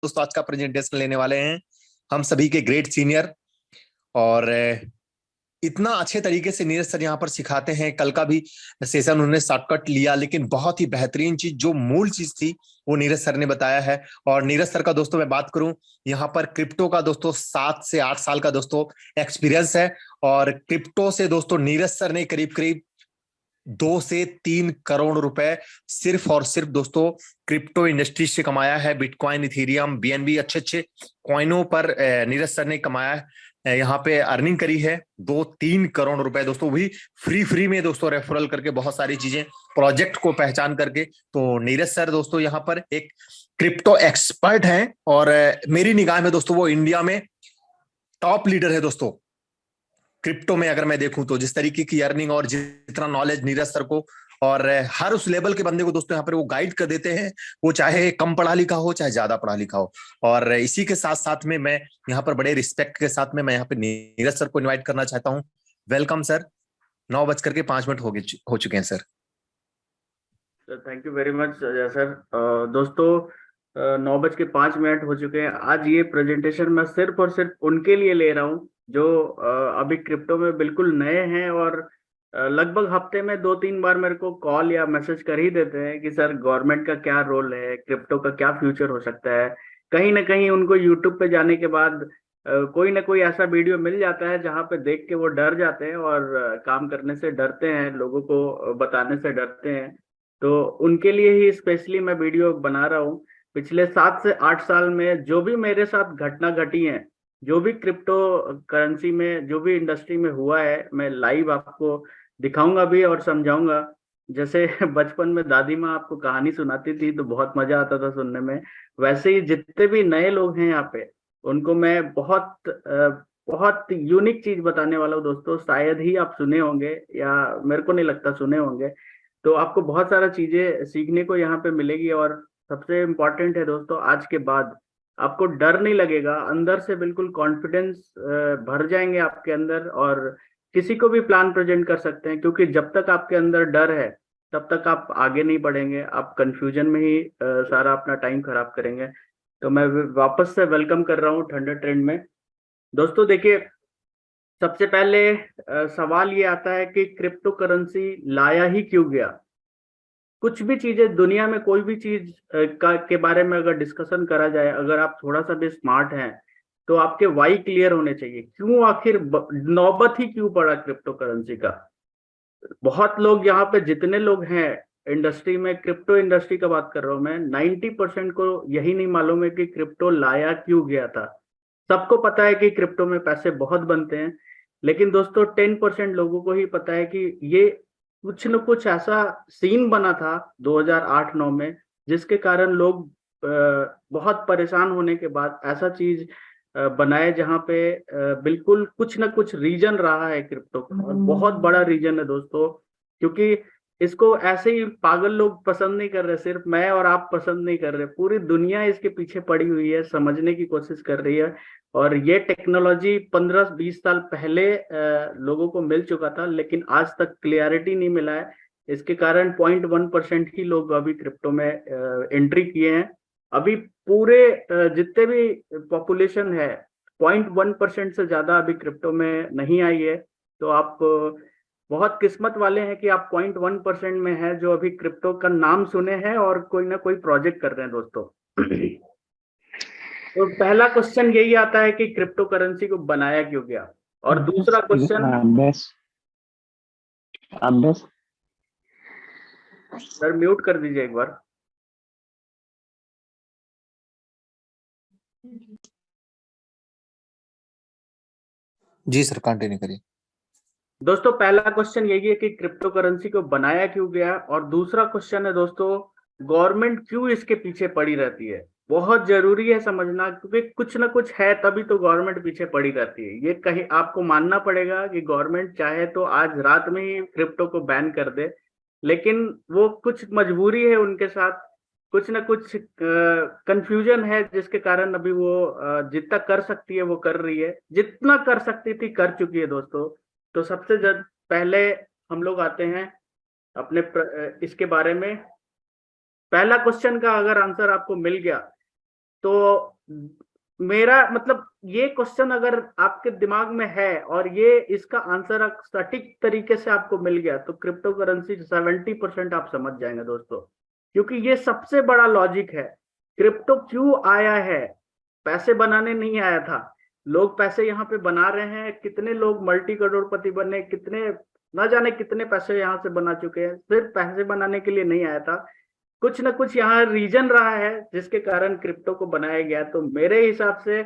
दोस्तों आज का प्रेजेंटेशन लेने वाले हैं हम सभी के ग्रेट सीनियर। और इतना अच्छे तरीके से नीरज सर यहाँ पर सिखाते हैं। कल का भी सेशन उन्होंने शॉर्टकट लिया, लेकिन बहुत ही बेहतरीन चीज, जो मूल चीज थी वो नीरज सर ने बताया है। और नीरज सर का दोस्तों मैं बात करूं, यहाँ पर क्रिप्टो का दोस्तों 7 से 8 साल का दोस्तों एक्सपीरियंस है। और क्रिप्टो से दोस्तों नीरज सर ने करीब करीब 2 से 3 करोड़ रुपए सिर्फ और सिर्फ दोस्तों क्रिप्टो इंडस्ट्री से कमाया है। बिटकॉइन, इथेरियम, बीएनबी, अच्छे अच्छे कॉइनों पर नीरज सर ने कमाया है। यहाँ पे अर्निंग करी है 2-3 करोड़ रुपए दोस्तों, भी फ्री में दोस्तों, रेफरल करके, बहुत सारी चीजें, प्रोजेक्ट को पहचान करके। तो नीरज सर दोस्तों यहाँ पर एक क्रिप्टो एक्सपर्ट हैं और मेरी निगाह में दोस्तों वो इंडिया में टॉप लीडर है दोस्तों क्रिप्टो में। अगर मैं देखूं तो जिस तरीके की अर्निंग और जितना नॉलेज नीरज सर को, और हर उस लेवल के बंदे को दोस्तों यहाँ पर वो गाइड कर देते हैं, वो चाहे कम पढ़ा लिखा हो चाहे ज्यादा पढ़ा लिखा हो। और इसी के साथ साथ में मैं यहाँ पर बड़े रिस्पेक्ट के साथ में मैं यहाँ पे नीरज सर को इन्वाइट करना चाहता हूँ। Welcome sir. 9:05 हो चुके हैं sir. Thank you very much Ajay sir. दोस्तों 9:05 हो चुके हैं। आज ये प्रेजेंटेशन मैं सिर्फ और सिर्फ उनके लिए ले रहा हूँ जो अभी क्रिप्टो में बिल्कुल नए हैं और लगभग हफ्ते में 2-3 बार मेरे को कॉल या मैसेज कर ही देते हैं कि सर गवर्नमेंट का क्या रोल है, क्रिप्टो का क्या फ्यूचर हो सकता है। कहीं ना कहीं उनको यूट्यूब पे जाने के बाद कोई ना कोई ऐसा वीडियो मिल जाता है जहाँ पे देख के वो डर जाते हैं और काम करने से डरते हैं, लोगों को बताने से डरते हैं। तो उनके लिए ही स्पेशली मैं वीडियो बना रहा हूँ। पिछले 7 से 8 साल में जो भी मेरे साथ घटना घटी है, जो भी क्रिप्टो करेंसी में, जो भी इंडस्ट्री में हुआ है, मैं लाइव आपको दिखाऊंगा भी और समझाऊंगा। जैसे बचपन में दादी माँ आपको कहानी सुनाती थी तो बहुत मजा आता था सुनने में, वैसे ही जितने भी नए लोग हैं यहाँ पे उनको मैं बहुत यूनिक चीज बताने वाला हूँ दोस्तों। शायद ही आप सुने होंगे, या मेरे को नहीं लगता सुने होंगे। तो आपको बहुत सारा चीजें सीखने को यहाँ पे मिलेगी। और सबसे इम्पोर्टेंट है दोस्तों, आज के बाद आपको डर नहीं लगेगा, अंदर से बिल्कुल कॉन्फिडेंस भर जाएंगे आपके अंदर और किसी को भी प्लान प्रेजेंट कर सकते हैं। क्योंकि जब तक आपके अंदर डर है तब तक आप आगे नहीं बढ़ेंगे, आप कंफ्यूजन में ही सारा अपना टाइम खराब करेंगे। तो मैं वापस से वेलकम कर रहा हूँ थंडर ट्रेंड में। दोस्तों देखिए, सबसे पहले सवाल ये आता है कि क्रिप्टो करेंसी लाया ही क्यों गया। कुछ भी चीजें दुनिया में, कोई भी चीज के बारे में अगर डिस्कशन करा जाए, अगर आप थोड़ा सा भी स्मार्ट हैं तो आपके वाई क्लियर होने चाहिए। क्यों, आखिर नौबत ही क्यों पड़ा क्रिप्टो करेंसी का। बहुत लोग यहाँ पे, जितने लोग हैं इंडस्ट्री में, क्रिप्टो इंडस्ट्री का बात कर रहा हूँ मैं, 90% को यही नहीं मालूम है कि क्रिप्टो लाया क्यों गया था। सबको पता है कि क्रिप्टो में पैसे बहुत बनते हैं, लेकिन दोस्तों 10% लोगों को ही पता है कि ये कुछ न कुछ ऐसा सीन बना था 2008-9 में, जिसके कारण लोग बहुत परेशान होने के बाद ऐसा चीज बनाए जहाँ पे बिल्कुल कुछ ना कुछ रीजन रहा है क्रिप्टो का, और बहुत बड़ा रीजन है दोस्तों। क्योंकि इसको ऐसे ही पागल लोग पसंद नहीं कर रहे, सिर्फ मैं और आप पसंद नहीं कर रहे, पूरी दुनिया इसके पीछे पड़ी हुई है, समझने की कोशिश कर रही है। और ये टेक्नोलॉजी 15-20 साल पहले लोगों को मिल चुका था, लेकिन आज तक क्लियरिटी नहीं मिला है। इसके कारण 0.1% ही लोग अभी क्रिप्टो में एंट्री किए हैं। अभी पूरे जितने भी पॉपुलेशन है, 0.1% से ज्यादा अभी क्रिप्टो में नहीं आई है। तो आप बहुत किस्मत वाले हैं कि आप 0.1% में है जो अभी क्रिप्टो का नाम सुने हैं और कोई ना कोई प्रोजेक्ट कर रहे हैं दोस्तों। तो पहला क्वेश्चन यही आता है कि क्रिप्टो करेंसी को बनाया क्यों गया। और दूसरा क्वेश्चन, सर म्यूट कर दीजिए एक बार। जी सर, कंटिन्यू करिए। दोस्तों पहला क्वेश्चन यही है कि क्रिप्टो करेंसी को बनाया क्यों गया, और दूसरा क्वेश्चन है दोस्तों, गवर्नमेंट क्यों इसके पीछे पड़ी रहती है। बहुत जरूरी है समझना, क्योंकि कुछ ना कुछ है तभी तो गवर्नमेंट पीछे पड़ी रहती है। ये कहीं आपको मानना पड़ेगा कि गवर्नमेंट चाहे तो आज रात में ही क्रिप्टो को बैन कर दे, लेकिन वो कुछ मजबूरी है उनके साथ, कुछ ना कुछ कंफ्यूजन है, जिसके कारण अभी वो जितना कर सकती है वो कर रही है, जितना कर सकती थी कर चुकी है दोस्तों। तो सबसे पहले हम लोग आते हैं अपने इसके बारे में। पहला क्वेश्चन का अगर आंसर आपको मिल गया तो मेरा मतलब ये क्वेश्चन अगर आपके दिमाग में है और ये इसका आंसर सटीक तरीके से आपको मिल गया तो क्रिप्टो करेंसी 70% आप समझ जाएंगे दोस्तों, क्योंकि ये सबसे बड़ा लॉजिक है। क्रिप्टो क्यों आया है? पैसे बनाने नहीं आया था। लोग पैसे यहाँ पे बना रहे हैं, कितने लोग मल्टी करोड़पति बने, कितने ना जाने कितने पैसे यहाँ से बना चुके हैं, सिर्फ पैसे बनाने के लिए नहीं आया था। कुछ ना कुछ यहाँ रीजन रहा है जिसके कारण क्रिप्टो को बनाया गया। तो मेरे हिसाब से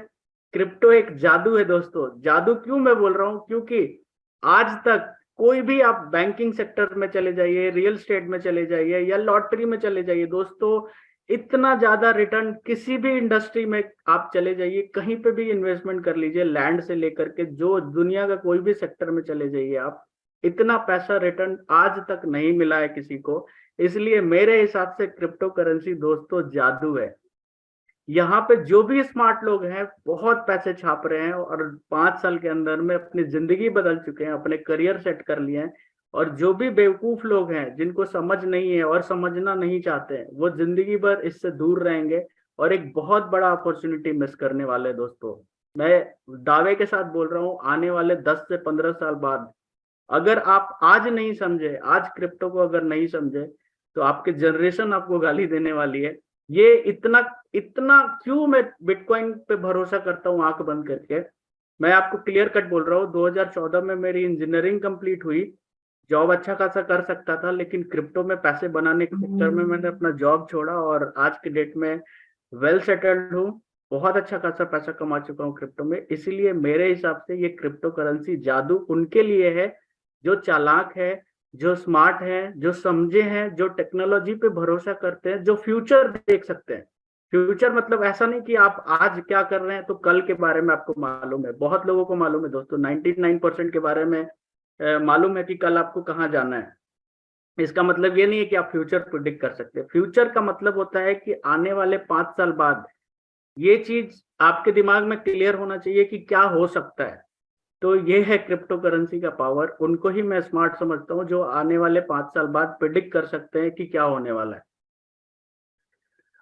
क्रिप्टो एक जादू है दोस्तों। जादू क्यों मैं बोल रहा हूँ, क्योंकि आज तक कोई भी आप बैंकिंग सेक्टर में चले जाइए, रियल स्टेट में चले जाइए या लॉटरी में चले जाइए दोस्तों, इतना ज्यादा रिटर्न किसी भी इंडस्ट्री में आप चले जाइए, कहीं पे भी इन्वेस्टमेंट कर लीजिए, लैंड से लेकर के जो दुनिया का कोई भी सेक्टर में चले जाइए आप, इतना पैसा रिटर्न आज तक नहीं मिला है किसी को। इसलिए मेरे हिसाब से क्रिप्टो करेंसी दोस्तों जादू है। यहाँ पे जो भी स्मार्ट लोग हैं बहुत पैसे छाप रहे हैं और 5 साल के अंदर में अपनी जिंदगी बदल चुके हैं, अपने करियर सेट कर लिए हैं। और जो भी बेवकूफ लोग हैं जिनको समझ नहीं है और समझना नहीं चाहते हैं, वो जिंदगी भर इससे दूर रहेंगे और एक बहुत बड़ा अपॉर्चुनिटी मिस करने वाले हैं दोस्तों। मैं दावे के साथ बोल रहा हूँ, आने वाले 10 से 15 साल बाद अगर आप आज नहीं समझे, आज क्रिप्टो को अगर नहीं समझे, तो आपके जनरेशन आपको गाली देने वाली है। ये इतना इतना क्यों मैं बिटकॉइन पे भरोसा करता हूँ आंख बंद करके, मैं आपको क्लियर कट बोल रहा हूँ। 2014 में मेरी इंजीनियरिंग कंप्लीट हुई, जॉब अच्छा खासा कर सकता था, लेकिन क्रिप्टो में पैसे बनाने के चक्कर में मैंने अपना जॉब छोड़ा और आज के डेट में वेल सेटल्ड हूँ, बहुत अच्छा खासा पैसा कमा चुका हूँ क्रिप्टो में। इसीलिए मेरे हिसाब से ये क्रिप्टो करेंसी जादू उनके लिए है जो चालाक है, जो स्मार्ट है, जो समझे हैं, जो टेक्नोलॉजी पे भरोसा करते हैं, जो फ्यूचर देख सकते हैं। फ्यूचर मतलब ऐसा नहीं कि आप आज क्या कर रहे हैं तो कल के बारे में आपको मालूम है। बहुत लोगों को मालूम है दोस्तों, 99% के बारे में मालूम है कि कल आपको कहाँ जाना है। इसका मतलब ये नहीं है कि आप फ्यूचर प्रिडिक्ट कर सकते हैं। फ्यूचर का मतलब होता है कि आने वाले 5 साल बाद ये चीज आपके दिमाग में क्लियर होना चाहिए कि क्या हो सकता है। तो ये है क्रिप्टो करेंसी का पावर। उनको ही मैं स्मार्ट समझता हूँ जो आने वाले 5 साल बाद प्रिडिक्ट कर सकते हैं कि क्या होने वाला है।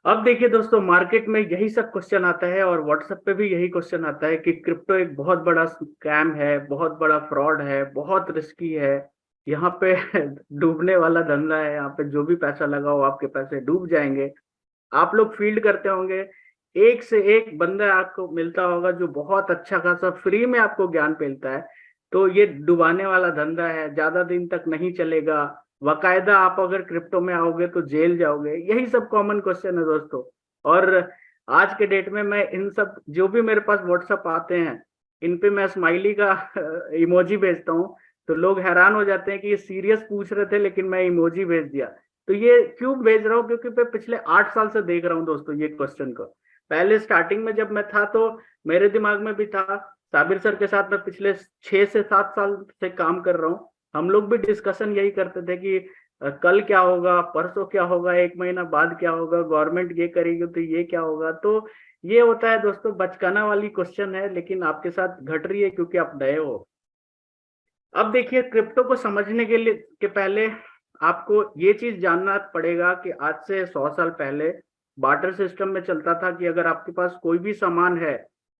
अब देखिए दोस्तों, मार्केट में यही सब क्वेश्चन आता है और व्हाट्सएप पे भी यही क्वेश्चन आता है कि क्रिप्टो एक बहुत बड़ा स्कैम है, बहुत बड़ा फ्रॉड है, बहुत रिस्की है, यहाँ पे डूबने वाला धंधा है, यहाँ पे जो भी पैसा लगाओ आपके पैसे डूब जाएंगे। आप लोग फील्ड करते होंगे, एक से एक बंदा आपको मिलता होगा जो बहुत अच्छा खासा फ्री में आपको ज्ञान मिलता है। तो ये डुबाने वाला धंधा है, ज्यादा दिन तक नहीं चलेगा, बकायदा आप अगर क्रिप्टो में आओगे तो जेल जाओगे, यही सब कॉमन क्वेश्चन है दोस्तों। और आज के डेट में मैं इन सब जो भी मेरे पास व्हाट्सएप आते हैं, इन पे मैं स्माइली का इमोजी भेजता हूँ, तो लोग हैरान हो जाते हैं कि ये सीरियस पूछ रहे थे लेकिन मैं इमोजी भेज दिया। तो ये क्यों भेज रहा हूँ, क्योंकि मैं पिछले 8 साल से देख रहा हूँ दोस्तों ये क्वेश्चन को। पहले स्टार्टिंग में जब मैं था तो मेरे दिमाग में भी था, साबिर सर के साथ मैं पिछले 6 से 7 साल से काम कर रहा हूँ। हम लोग भी डिस्कशन यही करते थे कि कल क्या होगा, परसों क्या होगा, 1 महीना बाद क्या होगा, गवर्नमेंट ये करेगी तो ये क्या होगा। तो ये होता है दोस्तों, बचकाना वाली क्वेश्चन है, लेकिन आपके साथ घट रही है क्योंकि आप नए हो। अब देखिए, क्रिप्टो को समझने के लिए के पहले आपको ये चीज जानना पड़ेगा कि आज से 100 साल पहले बार्टर सिस्टम में चलता था कि अगर आपके पास कोई भी सामान है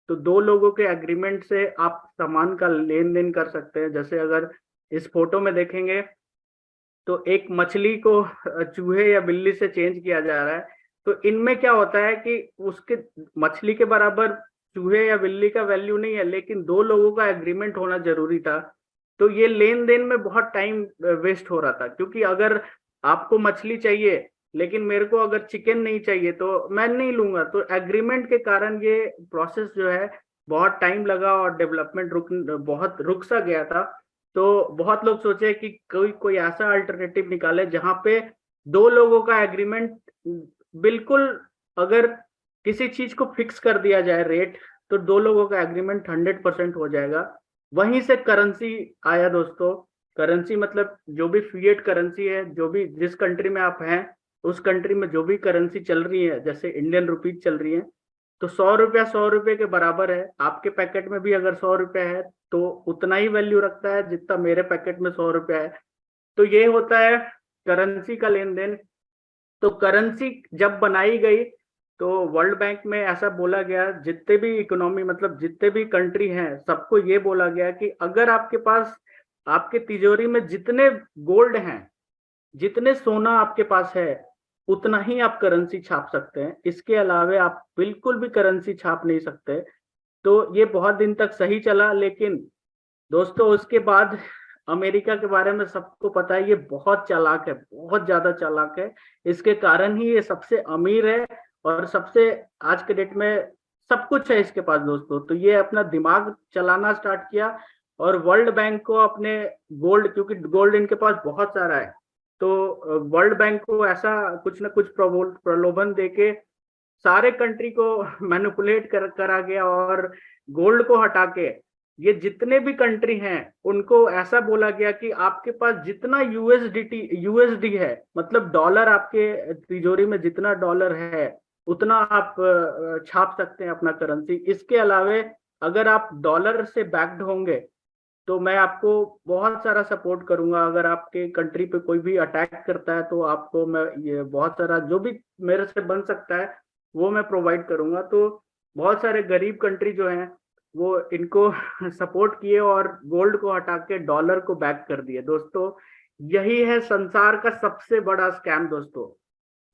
तो दो लोगों के एग्रीमेंट से आप सामान का लेन देन कर सकते हैं। जैसे अगर इस फोटो में देखेंगे तो एक मछली को चूहे या बिल्ली से चेंज किया जा रहा है, तो इनमें क्या होता है कि उसके मछली के बराबर चूहे या बिल्ली का वैल्यू नहीं है, लेकिन दो लोगों का एग्रीमेंट होना जरूरी था। तो ये लेन देन में बहुत टाइम वेस्ट हो रहा था, क्योंकि अगर आपको मछली चाहिए लेकिन मेरे को अगर चिकन नहीं चाहिए तो मैं नहीं लूंगा। तो एग्रीमेंट के कारण ये प्रोसेस जो है बहुत टाइम लगा और डेवलपमेंट बहुत रुक सा गया था। तो बहुत लोग सोचे कि कोई कोई ऐसा अल्टरनेटिव निकाले जहां पे दो लोगों का एग्रीमेंट बिल्कुल, अगर किसी चीज को फिक्स कर दिया जाए रेट, तो दो लोगों का एग्रीमेंट 100% हो जाएगा। वहीं से करेंसी आया दोस्तों। करेंसी मतलब जो भी फिएट करेंसी है, जो भी जिस कंट्री में आप हैं उस कंट्री में जो भी करेंसी चल रही है, जैसे इंडियन रुपीज चल रही है, तो 100 रुपया 100 रुपये के बराबर है। आपके पैकेट में भी अगर 100 रुपया है तो उतना ही वैल्यू रखता है जितना मेरे पैकेट में 100 रुपया है। तो ये होता है करेंसी का लेन देन। तो करेंसी जब बनाई गई तो वर्ल्ड बैंक में ऐसा बोला गया, जितने भी इकोनॉमी मतलब जितने भी कंट्री हैं सबको ये बोला गया कि अगर आपके पास आपके तिजोरी में जितने गोल्ड हैं, जितने सोना आपके पास है, उतना ही आप करेंसी छाप सकते हैं, इसके अलावे आप बिल्कुल भी करेंसी छाप नहीं सकते। तो ये बहुत दिन तक सही चला, लेकिन दोस्तों उसके बाद अमेरिका के बारे में सबको पता है, ये बहुत चालाक है, बहुत ज्यादा चालाक है। इसके कारण ही ये सबसे अमीर है और सबसे आज के डेट में सब कुछ है इसके पास दोस्तों। तो ये अपना दिमाग चलाना स्टार्ट किया और वर्ल्ड बैंक को अपने गोल्ड, क्योंकि गोल्ड इनके पास बहुत सारा है, तो वर्ल्ड बैंक को ऐसा कुछ ना कुछ प्रलोभन देके सारे कंट्री को मैनिपुलेट करा गया और गोल्ड को हटा के ये जितने भी कंट्री हैं उनको ऐसा बोला गया कि आपके पास जितना यूएसडी है, मतलब डॉलर, आपके तिजोरी में जितना डॉलर है उतना आप छाप सकते हैं अपना करेंसी। इसके अलावे अगर आप डॉलर से बैक्ड होंगे तो मैं आपको बहुत सारा सपोर्ट करूंगा। अगर आपके कंट्री पे कोई भी अटैक करता है तो आपको मैं ये बहुत सारा जो भी मेरे से बन सकता है वो मैं प्रोवाइड करूंगा। तो बहुत सारे गरीब कंट्री जो हैं वो इनको सपोर्ट किए और गोल्ड को हटा के डॉलर को बैक कर दिए दोस्तों। यही है संसार का सबसे बड़ा स्कैम दोस्तों।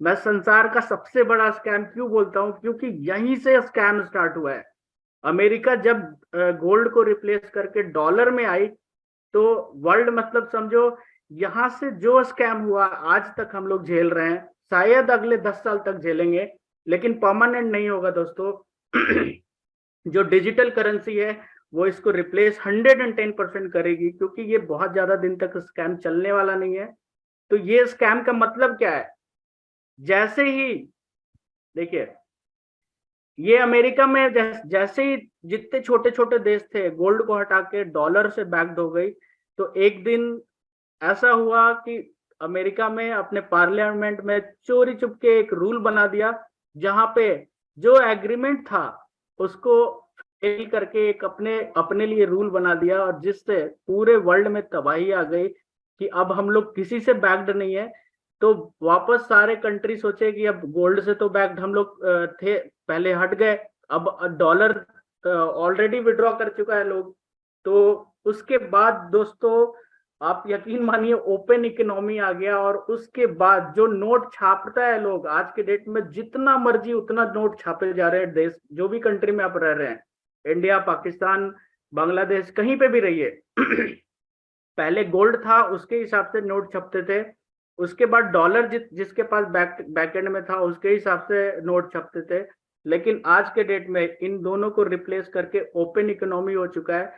मैं संसार का सबसे बड़ा स्कैम क्यों बोलता हूं, क्योंकि यहीं से स्कैम स्टार्ट हुआ है। अमेरिका जब गोल्ड को रिप्लेस करके डॉलर में आई तो वर्ल्ड, मतलब समझो यहां से जो स्कैम हुआ आज तक हम लोग झेल रहे हैं, शायद अगले 10 साल तक झेलेंगे, लेकिन परमानेंट नहीं होगा दोस्तों। जो डिजिटल करेंसी है वो इसको रिप्लेस 110% करेगी, क्योंकि ये बहुत ज्यादा दिन तक स्कैम चलने वाला नहीं है। तो ये स्कैम का मतलब क्या है, जैसे ही देखिए ये अमेरिका में जैसे ही जितने छोटे छोटे देश थे गोल्ड को हटा के डॉलर से बैक्ड हो गई, तो एक दिन ऐसा हुआ कि अमेरिका में अपने पार्लियामेंट में चोरी चुपके एक रूल बना दिया, जहां पे जो एग्रीमेंट था उसको फेल करके एक अपने अपने लिए रूल बना दिया, और जिससे पूरे वर्ल्ड में तबाही आ गई कि अब हम लोग किसी से बैक्ड नहीं है। तो वापस सारे कंट्री सोचे कि अब गोल्ड से तो बैक्ड हम लोग थे, पहले हट गए, अब डॉलर ऑलरेडी विड्रॉ कर चुका है लोग। तो उसके बाद दोस्तों आप यकीन मानिए ओपन इकोनॉमी आ गया, और उसके बाद जो नोट छापता है लोग, आज के डेट में जितना मर्जी उतना नोट छापे जा रहे हैं। देश जो भी कंट्री में आप रह रहे हैं, इंडिया, पाकिस्तान, बांग्लादेश, कहीं पे भी रहिए, पहले गोल्ड था उसके हिसाब से नोट छपते थे, उसके बाद डॉलर जिसके पास बैकएंड में था उसके हिसाब से नोट छपते थे। लेकिन आज के डेट में इन दोनों को रिप्लेस करके ओपन इकोनॉमी हो चुका है,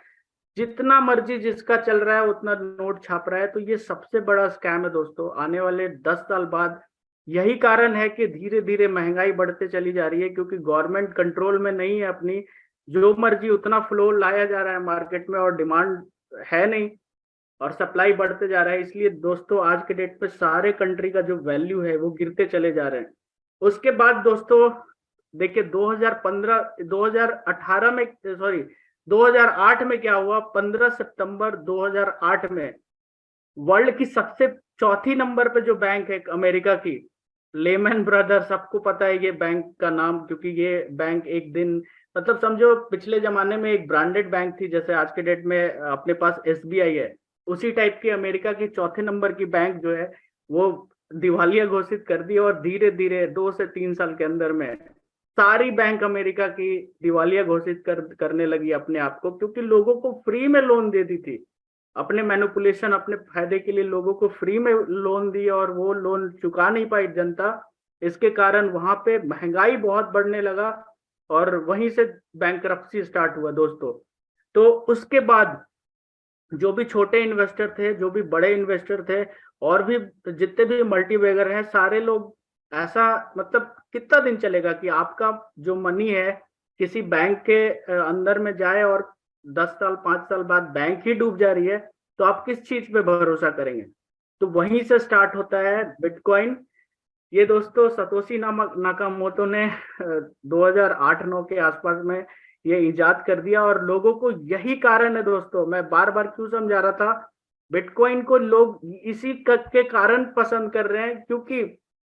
जितना मर्जी जिसका चल रहा है उतना नोट छाप रहा है। तो ये सबसे बड़ा स्कैम है दोस्तों आने वाले 10 साल बाद। यही कारण है कि धीरे धीरे महंगाई बढ़ते चली जा रही है, क्योंकि गवर्नमेंट कंट्रोल में नहीं है अपनी, जो मर्जी उतना फ्लो लाया जा रहा है मार्केट में और डिमांड है नहीं, और सप्लाई बढ़ते जा रहा है। इसलिए दोस्तों आज के डेट पे सारे कंट्री का जो वैल्यू है वो गिरते चले जा रहे हैं। उसके बाद दोस्तों देखिए 2018 में, सॉरी 2008 में क्या हुआ, 15 सितंबर 2008 में वर्ल्ड की सबसे चौथी नंबर पे जो बैंक है अमेरिका की, लेमन ब्रदर, सबको पता है ये बैंक का नाम, क्योंकि ये बैंक एक दिन, मतलब समझो पिछले जमाने में एक ब्रांडेड बैंक थी, जैसे आज के डेट में अपने पास एसबीआई है, उसी टाइप की अमेरिका की चौथे नंबर की बैंक जो है वो दिवालिया घोषित कर दी, और धीरे धीरे 2 से 3 साल के अंदर में सारी बैंक अमेरिका की दिवालिया घोषित करने लगी अपने आप को, क्योंकि लोगों को फ्री में लोन दे दी थी, अपने मैनिपुलेशन, अपने फायदे के लिए लोगों को फ्री में लोन दी, और वो लोन चुका नहीं पाई जनता। इसके कारण वहां पे महंगाई बहुत बढ़ने लगा, और वहीं से बैंकरप्सी स्टार्ट हुआ दोस्तों। तो उसके बाद जो भी छोटे इन्वेस्टर थे, जो भी बड़े इन्वेस्टर थे, और भी जितने भी मल्टीबैगर हैं, सारे लोग ऐसा, मतलब कितना दिन चलेगा कि आपका जो मनी है किसी बैंक के अंदर में जाए और 10 साल 5 साल बाद बैंक ही डूब जा रही है, तो आप किस चीज पे भरोसा करेंगे। तो वहीं से स्टार्ट होता है बिटकॉइन। ये दोस्तों सतोशी नाकामोटो ने 2008-9 के आसपास में ये इजाद कर दिया, और लोगों को यही कारण है दोस्तों, मैं बार बार क्यों समझा रहा था, बिटकॉइन को लोग इसी के कारण पसंद कर रहे हैं, क्योंकि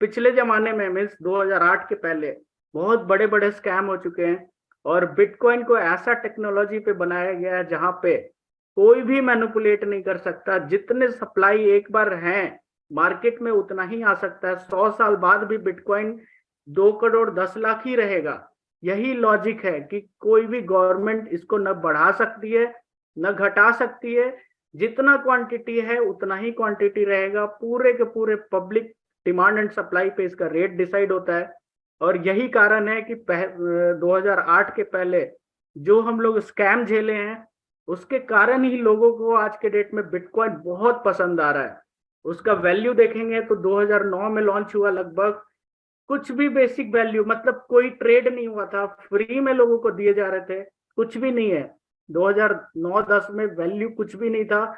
पिछले जमाने में मीन्स 2008 के पहले बहुत बड़े बड़े स्कैम हो चुके हैं। और बिटकॉइन को ऐसा टेक्नोलॉजी पे बनाया गया है जहां पे कोई भी मैनिपुलेट नहीं कर सकता। जितने सप्लाई एक बार हैं मार्केट में उतना ही आ सकता है। 100 साल बाद भी बिटकॉइन 2 करोड़ 10 लाख ही रहेगा। यही लॉजिक है कि कोई भी गवर्नमेंट इसको न बढ़ा सकती है न घटा सकती है। जितना क्वांटिटी है उतना ही क्वांटिटी रहेगा। पूरे के पूरे पब्लिक डिमांड एंड सप्लाई पे इसका रेट डिसाइड होता है। और यही कारण है कि 2008 के पहले जो हम लोग स्कैम झेले हैं उसके कारण ही लोगों को आज के डेट में बिटकॉइन बहुत पसंद आ रहा है। उसका वैल्यू देखेंगे तो 2009 में लॉन्च हुआ, लगभग कुछ भी बेसिक वैल्यू, मतलब कोई ट्रेड नहीं हुआ था, फ्री में लोगों को दिए जा रहे थे, कुछ भी नहीं है। 2009-10 में वैल्यू कुछ भी नहीं था।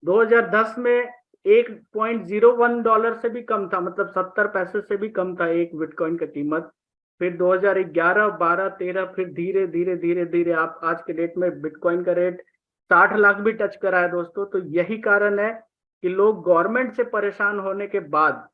2010 में $1.01 से भी कम था, मतलब 70 पैसे से भी कम था एक बिटकॉइन का कीमत। फिर 2011, 12, 13 फिर धीरे धीरे धीरे धीरे आप आज के डेट में बिटकॉइन का रेट 60 लाख भी टच करा है दोस्तों। तो यही कारण है कि लोग गवर्नमेंट से परेशान होने के बाद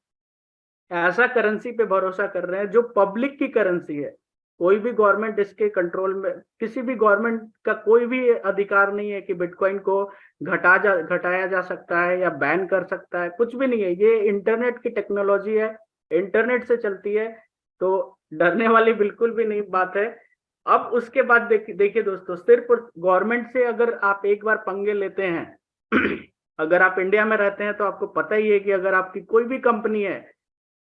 ऐसा करेंसी पे भरोसा कर रहे हैं जो पब्लिक की करेंसी है। कोई भी गवर्नमेंट इसके कंट्रोल में, किसी भी गवर्नमेंट का कोई भी अधिकार नहीं है कि बिटकॉइन को घटाया जा सकता है या बैन कर सकता है, कुछ भी नहीं है। ये इंटरनेट की टेक्नोलॉजी है, इंटरनेट से चलती है, तो डरने वाली बिल्कुल भी नहीं बात है। अब उसके बाद देखिए दोस्तों, सिर्फ गवर्नमेंट से अगर आप एक बार पंगे लेते हैं अगर आप इंडिया में रहते हैं तो आपको पता ही है कि अगर आपकी कोई भी कंपनी है,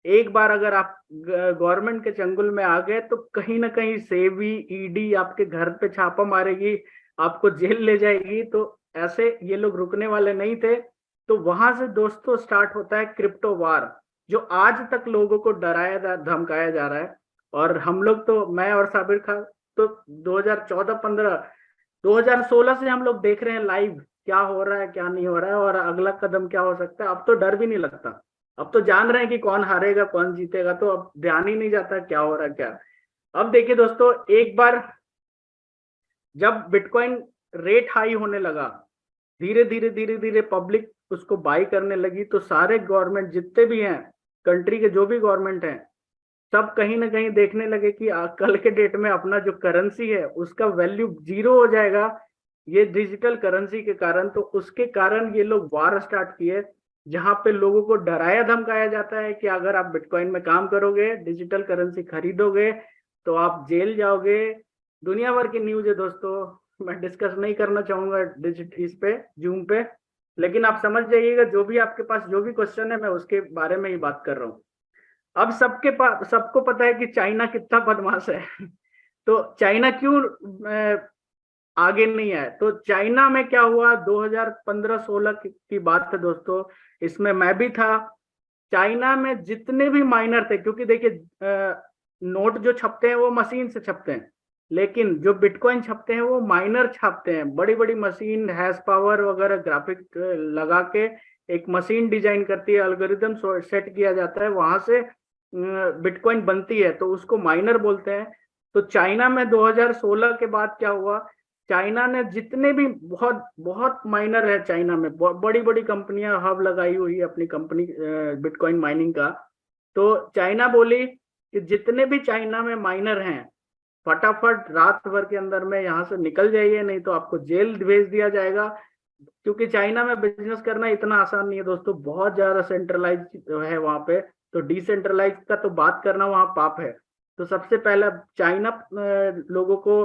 एक बार अगर आप गवर्नमेंट के चंगुल में आ गए तो कहीं ना कहीं सेबी, ईडी आपके घर पे छापा मारेगी, आपको जेल ले जाएगी। तो ऐसे ये लोग रुकने वाले नहीं थे। तो वहां से दोस्तों स्टार्ट होता है क्रिप्टो वार, जो आज तक लोगों को धमकाया जा रहा है। और हम लोग तो, मैं और साबिर खान तो 2014-15, 2016 से हम लोग देख रहे हैं लाइव क्या हो रहा है क्या नहीं हो रहा है और अगला कदम क्या हो सकता है। अब तो डर भी नहीं लगता, अब तो जान रहे हैं कि कौन हारेगा कौन जीतेगा, तो अब ध्यान ही नहीं जाता क्या हो रहा है क्या। अब देखिए दोस्तों, एक बार जब बिटकॉइन रेट हाई होने लगा, धीरे धीरे धीरे धीरे पब्लिक उसको बाई करने लगी, तो सारे गवर्नमेंट जितने भी हैं, कंट्री के जो भी गवर्नमेंट हैं, सब कहीं ना कहीं देखने लगे कि कल के डेट में अपना जो करेंसी है उसका वैल्यू जीरो हो जाएगा ये डिजिटल करेंसी के कारण। तो उसके कारण ये लोग वार स्टार्ट किए, जहां पे लोगों को डराया धमकाया जाता है कि अगर आप बिटकॉइन में काम करोगे, डिजिटल करेंसी खरीदोगे, तो आप जेल जाओगे। दुनिया भर की न्यूज है दोस्तों, मैं डिस्कस नहीं करना चाहूंगा इस पे जूम पे, लेकिन आप समझ जाइएगा, जो भी आपके पास जो भी क्वेश्चन है मैं उसके बारे में ही बात कर रहा हूँ। अब सबके पास, सबको पता है कि चाइना कितना बदमाश है तो चाइना क्यों आगे नहीं आया? तो चाइना में क्या हुआ, 2015-16 की बात है दोस्तों, इसमें मैं भी था। चाइना में जितने भी माइनर थे, क्योंकि देखिए नोट जो छपते हैं वो मशीन से छपते हैं, लेकिन जो बिटकॉइन छपते हैं वो माइनर छापते हैं, बड़ी बड़ी मशीन, हैश पावर वगैरह ग्राफिक लगा के एक मशीन डिजाइन करती है, एल्गोरिदम सेट किया जाता है, वहां से बिटकॉइन बनती है, तो उसको माइनर बोलते हैं। तो चाइना में 2016 के बाद क्या हुआ, चाइना ने जितने भी, बहुत बहुत माइनर है चाइना में, बड़ी बड़ी कंपनियां हब लगाई हुई है अपनी कंपनी बिटकॉइन माइनिंग का। तो चाइना बोली कि जितने भी चाइना में माइनर हैं, फटाफट रात भर के अंदर में यहाँ से निकल जाइए, नहीं तो आपको जेल भेज दिया जाएगा। क्योंकि चाइना में बिजनेस करना इतना आसान नहीं है दोस्तों, बहुत ज्यादा सेंट्रलाइज है वहां पे, तो डिसेंट्रलाइज का तो बात करना वहां पाप है। तो सबसे पहला चाइना लोगों को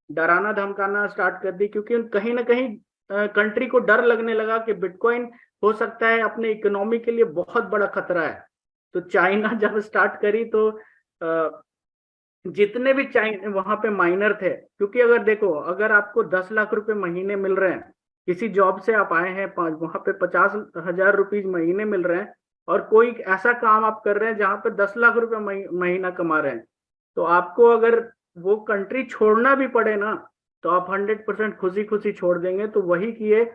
डराना धमकाना स्टार्ट कर दी, क्योंकि कहीं ना कहीं कंट्री को डर लगने लगा कि बिटकॉइन हो सकता है अपने इकोनॉमी के लिए बहुत बड़ा खतरा है। तो चाइना जब स्टार्ट करी तो जितने भी चाइना वहां पे माइनर थे, क्योंकि अगर देखो, अगर आपको 10 लाख रुपए महीने मिल रहे हैं, किसी जॉब से आप आए हैं, वहां पे 50,000 रुपीज महीने मिल रहे हैं, और कोई ऐसा काम आप कर रहे हैं जहां पे 10 लाख रुपए महीना कमा रहे हैं, तो आपको अगर वो कंट्री छोड़ना भी पड़े ना, तो आप 100% खुशी खुशी छोड़ देंगे। तो वही किए।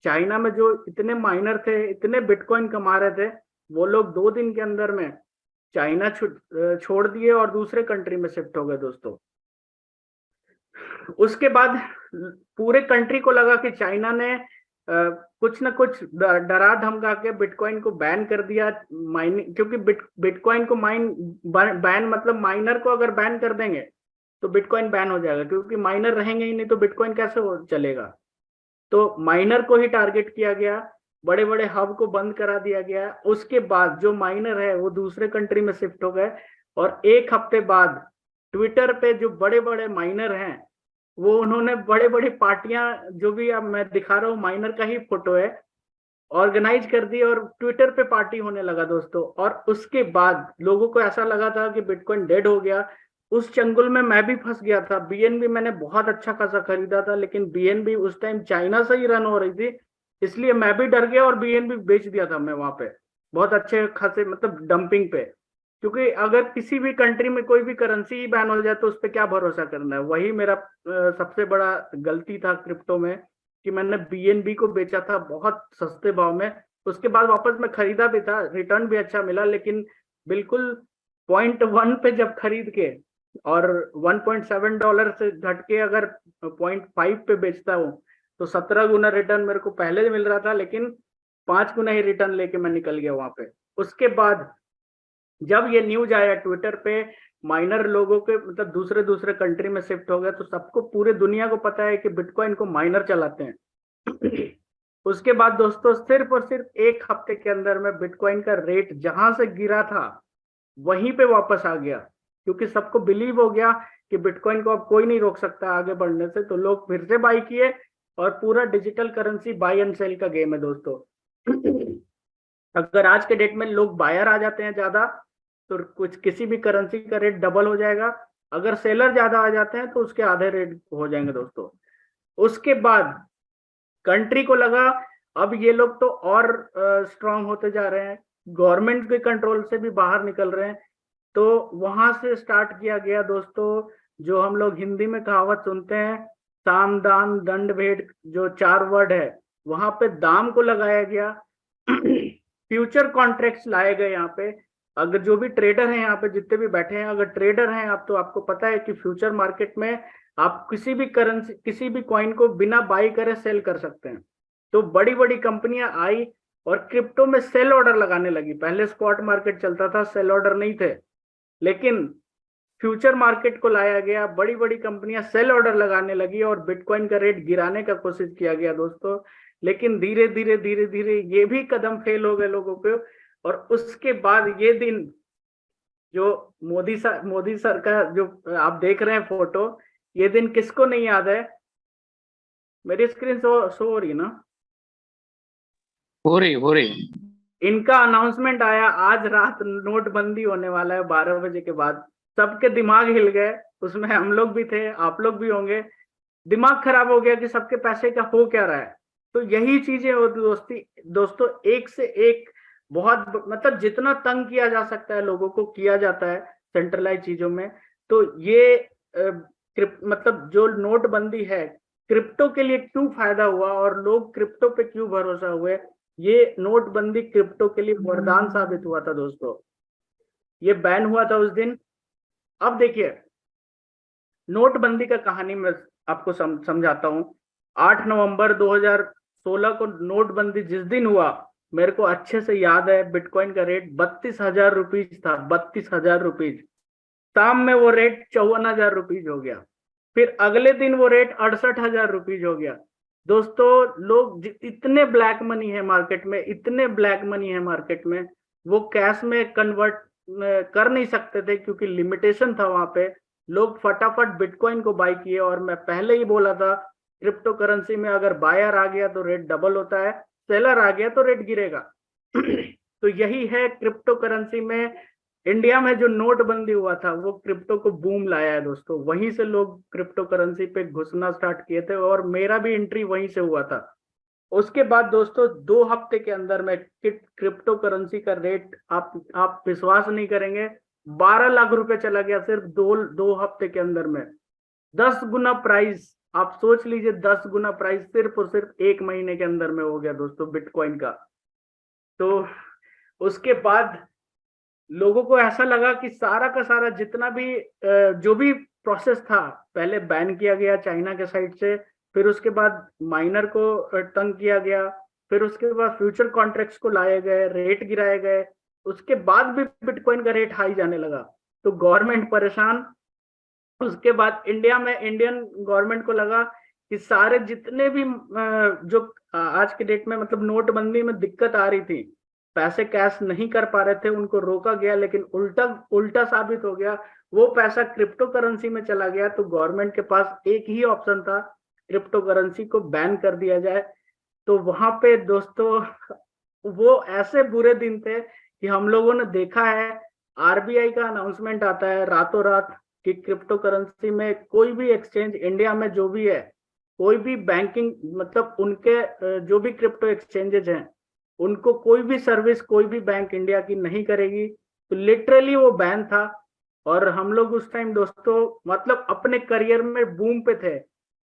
चाइना में जो इतने माइनर थे, इतने बिटकॉइन कमा रहे थे, वो लोग 2 दिन के अंदर में चाइना छोड़ दिए और दूसरे कंट्री में शिफ्ट हो गए दोस्तों। उसके बाद पूरे कंट्री को लगा कि चाइना ने कुछ ना कुछ डरा धमका के बिटकॉइन को बैन कर दिया माइनिंग, क्योंकि बिटकॉइन को बैन मतलब माइनर को अगर बैन कर देंगे तो बिटकॉइन बैन हो जाएगा, क्योंकि माइनर रहेंगे ही नहीं तो बिटकॉइन कैसे चलेगा। तो माइनर को ही टारगेट किया गया, बड़े बड़े हब को बंद करा दिया गया। उसके बाद जो माइनर है वो दूसरे कंट्री में शिफ्ट हो गए, और एक हफ्ते बाद ट्विटर पे जो बड़े बड़े माइनर हैं वो उन्होंने बड़े बड़ी पार्टियां, जो भी अब मैं दिखा रहा हूँ माइनर का ही फोटो है, ऑर्गेनाइज कर दी और ट्विटर पे पार्टी होने लगा दोस्तों। और उसके बाद लोगों को ऐसा लगा था कि बिटकॉइन डेड हो गया। उस चंगुल में मैं भी फंस गया था। बीएनबी मैंने बहुत अच्छा खासा खरीदा था, लेकिन बीएनबी उस टाइम चाइना से ही रन हो रही थी, इसलिए मैं भी डर गया और बीएनबी बेच दिया था मैं वहां पे बहुत अच्छे खासे मतलब डंपिंग पे। क्योंकि अगर किसी भी कंट्री में कोई भी करेंसी ही बैन हो जाए तो उस पर क्या भरोसा करना है। वही मेरा सबसे बड़ा गलती था क्रिप्टो में, कि मैंने बीएनबी को बेचा था बहुत सस्ते भाव में। उसके बाद वापस मैं खरीदा भी था, रिटर्न भी अच्छा मिला, लेकिन बिल्कुल .1 पे जब खरीद के और $1.7 से घट के अगर .5 पे बेचता हूँ तो 17 गुना रिटर्न मेरे को पहले मिल रहा था, लेकिन 5 गुना ही रिटर्न लेके मैं निकल गया वहां पे। उसके बाद जब ये न्यूज आया ट्विटर पे, माइनर लोगों के मतलब दूसरे दूसरे कंट्री में शिफ्ट हो गए, तो सबको पूरे दुनिया को पता है कि बिटकॉइन को माइनर चलाते हैं। उसके बाद दोस्तों सिर्फ और सिर्फ एक हफ्ते के अंदर में बिटकॉइन का रेट जहां से गिरा था वहीं पे वापस आ गया, क्योंकि सबको बिलीव हो गया कि बिटकॉइन को अब कोई नहीं रोक सकता आगे बढ़ने से। तो लोग फिर से बाई किए और पूरा digital currency buy and sell का गेम है दोस्तों। अगर आज के डेट में लोग बायर आ जाते हैं ज्यादा तो कुछ किसी भी करेंसी का रेट डबल हो जाएगा, अगर सेलर ज्यादा आ जाते हैं तो उसके आधे रेट हो जाएंगे दोस्तों। उसके बाद कंट्री को लगा अब ये लोग तो और स्ट्रांग होते जा रहे हैं, गवर्नमेंट के कंट्रोल से भी बाहर निकल रहे हैं। तो वहां से स्टार्ट किया गया दोस्तों, जो हम लोग हिंदी में कहावत सुनते हैं, साम दाम दंड भेद, जो 4 वर्ड है, वहां पे दाम को लगाया गया। फ्यूचर कॉन्ट्रैक्ट्स लाए गए यहाँ पे। अगर जो भी ट्रेडर हैं यहाँ पे जितने भी बैठे हैं, अगर ट्रेडर हैं आप तो आपको पता है कि फ्यूचर मार्केट में आप किसी भी करेंसी किसी भी कॉइन को बिना बाई करे सेल कर सकते हैं। तो बड़ी बड़ी कंपनियां आई और क्रिप्टो में सेल ऑर्डर लगाने लगी। पहले स्पॉट मार्केट चलता था, सेल ऑर्डर नहीं थे, लेकिन फ्यूचर मार्केट को लाया गया, बड़ी बड़ी कंपनियां सेल ऑर्डर लगाने लगी और बिटकॉइन का रेट गिराने का कोशिश किया गया दोस्तों। लेकिन धीरे धीरे धीरे धीरे ये भी कदम फेल हो गए लोगों पे। और उसके बाद ये दिन जो मोदी सर का जो आप देख रहे हैं फोटो, ये दिन किसको नहीं याद है? मेरी स्क्रीन शो हो रही है ना? हो रही। इनका अनाउंसमेंट आया आज रात नोटबंदी होने वाला है 12 बजे के बाद। सबके दिमाग हिल गए, उसमें हम लोग भी थे, आप लोग भी होंगे। दिमाग खराब हो गया कि सबके पैसे का हो क्या रहा है। तो यही चीजें होती दोस्तों, एक से एक बहुत मतलब जितना तंग किया जा सकता है लोगों को किया जाता है सेंट्रलाइज चीजों में। तो ये मतलब जो नोटबंदी है क्रिप्टो के लिए क्यों फायदा हुआ और लोग क्रिप्टो पे क्यों भरोसा हुए, ये नोटबंदी क्रिप्टो के लिए वरदान साबित हुआ था दोस्तों। ये बैन हुआ था उस दिन। अब देखिए नोटबंदी का कहानी मैं आपको समझाता हूँ। 8 नवंबर 2016 को नोटबंदी जिस दिन हुआ, मेरे को अच्छे से याद है, बिटकॉइन का रेट 32,000 रुपीज था, 32,000 रुपीज। शाम में वो रेट 54,000 रुपीज हो गया। फिर अगले दिन वो रेट 68,000 रुपीज हो गया। दोस्तों लोग इतने ब्लैक मनी है मार्केट में, इतने ब्लैक मनी है मार्केट में, वो कैश में कन्वर्ट कर नहीं सकते थे क्योंकि लिमिटेशन था वहां पे। लोग फटाफट बिटकॉइन को बाय किए। और मैं पहले ही बोला था क्रिप्टो करेंसी में अगर बायर आ गया तो रेट डबल होता है, सेलर आ गया तो रेट गिरेगा। तो यही है क्रिप्टो करेंसी में। इंडिया में जो नोटबंदी हुआ था वो क्रिप्टो को बूम लाया है दोस्तों। वहीं से लोग क्रिप्टो करेंसी पे घुसना स्टार्ट किए थे और मेरा भी एंट्री वहीं से हुआ था। उसके बाद दोस्तों 2 हफ्ते के अंदर में क्रिप्टो करेंसी का रेट आप विश्वास नहीं करेंगे, 12 लाख रुपए चला गया सिर्फ दो हफ्ते के अंदर में। 10 गुना प्राइस, आप सोच लीजिए 10 गुना प्राइस सिर्फ और सिर्फ 1 महीने के अंदर में हो गया दोस्तों बिटकॉइन का। तो उसके बाद लोगों को ऐसा लगा कि सारा का सारा जितना भी जो भी प्रोसेस था, पहले बैन किया गया चाइना के साइड से, फिर उसके बाद माइनर को तंग किया गया, फिर उसके बाद फ्यूचर कॉन्ट्रैक्ट्स को लाए गए, रेट गिराए गए, उसके बाद भी बिटकॉइन का रेट हाई जाने लगा, तो गवर्नमेंट परेशान। उसके बाद इंडिया में इंडियन गवर्नमेंट को लगा कि सारे जितने भी जो आज के डेट में मतलब नोटबंदी में दिक्कत आ रही थी, पैसे कैश नहीं कर पा रहे थे, उनको रोका गया, लेकिन उल्टा उल्टा साबित हो गया, वो पैसा क्रिप्टो करेंसी में चला गया। तो गवर्नमेंट के पास एक ही ऑप्शन था, क्रिप्टो करेंसी को बैन कर दिया जाए। तो वहां पे दोस्तों वो ऐसे बुरे दिन थे कि हम लोगों ने देखा है, आरबीआई का अनाउंसमेंट आता है रातों रात कि क्रिप्टो करेंसी में कोई भी एक्सचेंज इंडिया में जो भी है, कोई भी बैंकिंग मतलब उनके जो भी क्रिप्टो एक्सचेंजेज हैं, उनको कोई भी सर्विस कोई भी बैंक इंडिया की नहीं करेगी। तो लिटरली वो बैन था। और हम लोग उस टाइम दोस्तों मतलब अपने करियर में बूम पे थे।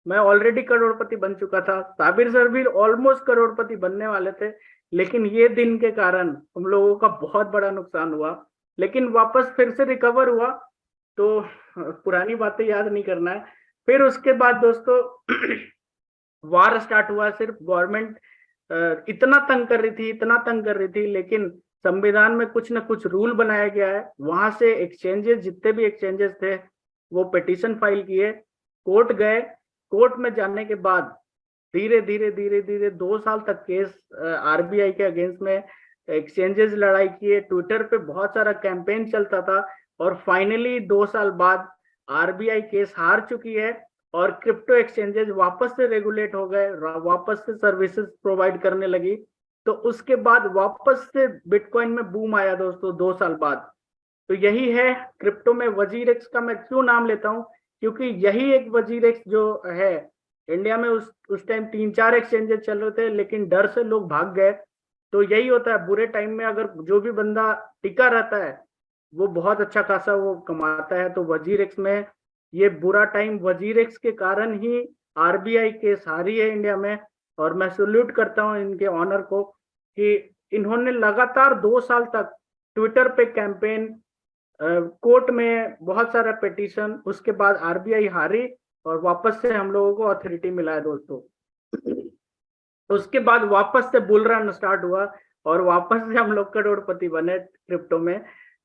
मैं ऑलरेडी करोड़पति बन चुका था, साबिर सर भी ऑलमोस्ट करोड़पति बनने वाले थे, लेकिन ये दिन के कारण हम लोगों का बहुत बड़ा नुकसान हुआ। लेकिन वापस फिर से रिकवर हुआ, तो पुरानी बातें याद नहीं करना है। फिर उसके बाद दोस्तों वार स्टार्ट हुआ। सिर्फ गवर्नमेंट इतना तंग कर रही थी, इतना तंग कर रही थी, लेकिन संविधान में कुछ ना कुछ रूल बनाया गया है। वहां से एक्सचेंजेस, जितने भी एक्सचेंजेस थे, वो पिटीशन फाइल किए, कोर्ट गए। कोर्ट में जाने के बाद धीरे धीरे धीरे धीरे 2 साल तक केस आरबीआई के अगेंस्ट में एक्सचेंजेस लड़ाई किए, ट्विटर पे बहुत सारा कैंपेन चलता था, और फाइनली 2 साल बाद आरबीआई केस हार चुकी है और क्रिप्टो एक्सचेंजेस वापस से रेगुलेट हो गए, वापस से सर्विसेज प्रोवाइड करने लगी। तो उसके बाद वापस से बिटकॉइन में बूम आया दोस्तों 2 साल बाद। तो यही है क्रिप्टो में वजीरेक्स का मैं क्यों नाम लेता हूँ, क्योंकि यही एक वजीरेक्स जो है इंडिया में, उस टाइम 3-4 एक्सचेंजेस चल रहे थे, लेकिन डर से लोग भाग गए। तो यही होता है, बुरे टाइम में अगर जो भी बंदा टिका रहता है वो बहुत अच्छा खासा वो कमाता है। तो वजीरेक्स में ये बुरा टाइम वजीरेक्स के कारण ही आरबीआई केस हारी है इंडिया में। और मैं सल्यूट करता हूँ इनके ऑनर को कि इन्होंने लगातार 2 साल तक ट्विटर पे कैंपेन, कोर्ट में बहुत सारा पिटीशन, उसके बाद आरबीआई हारी और वापस से हम लोगों को अथॉरिटी मिला है दोस्तों। उसके बाद वापस से बुल रन स्टार्ट हुआ और वापस से हम लोग करोड़पति बने क्रिप्टो में।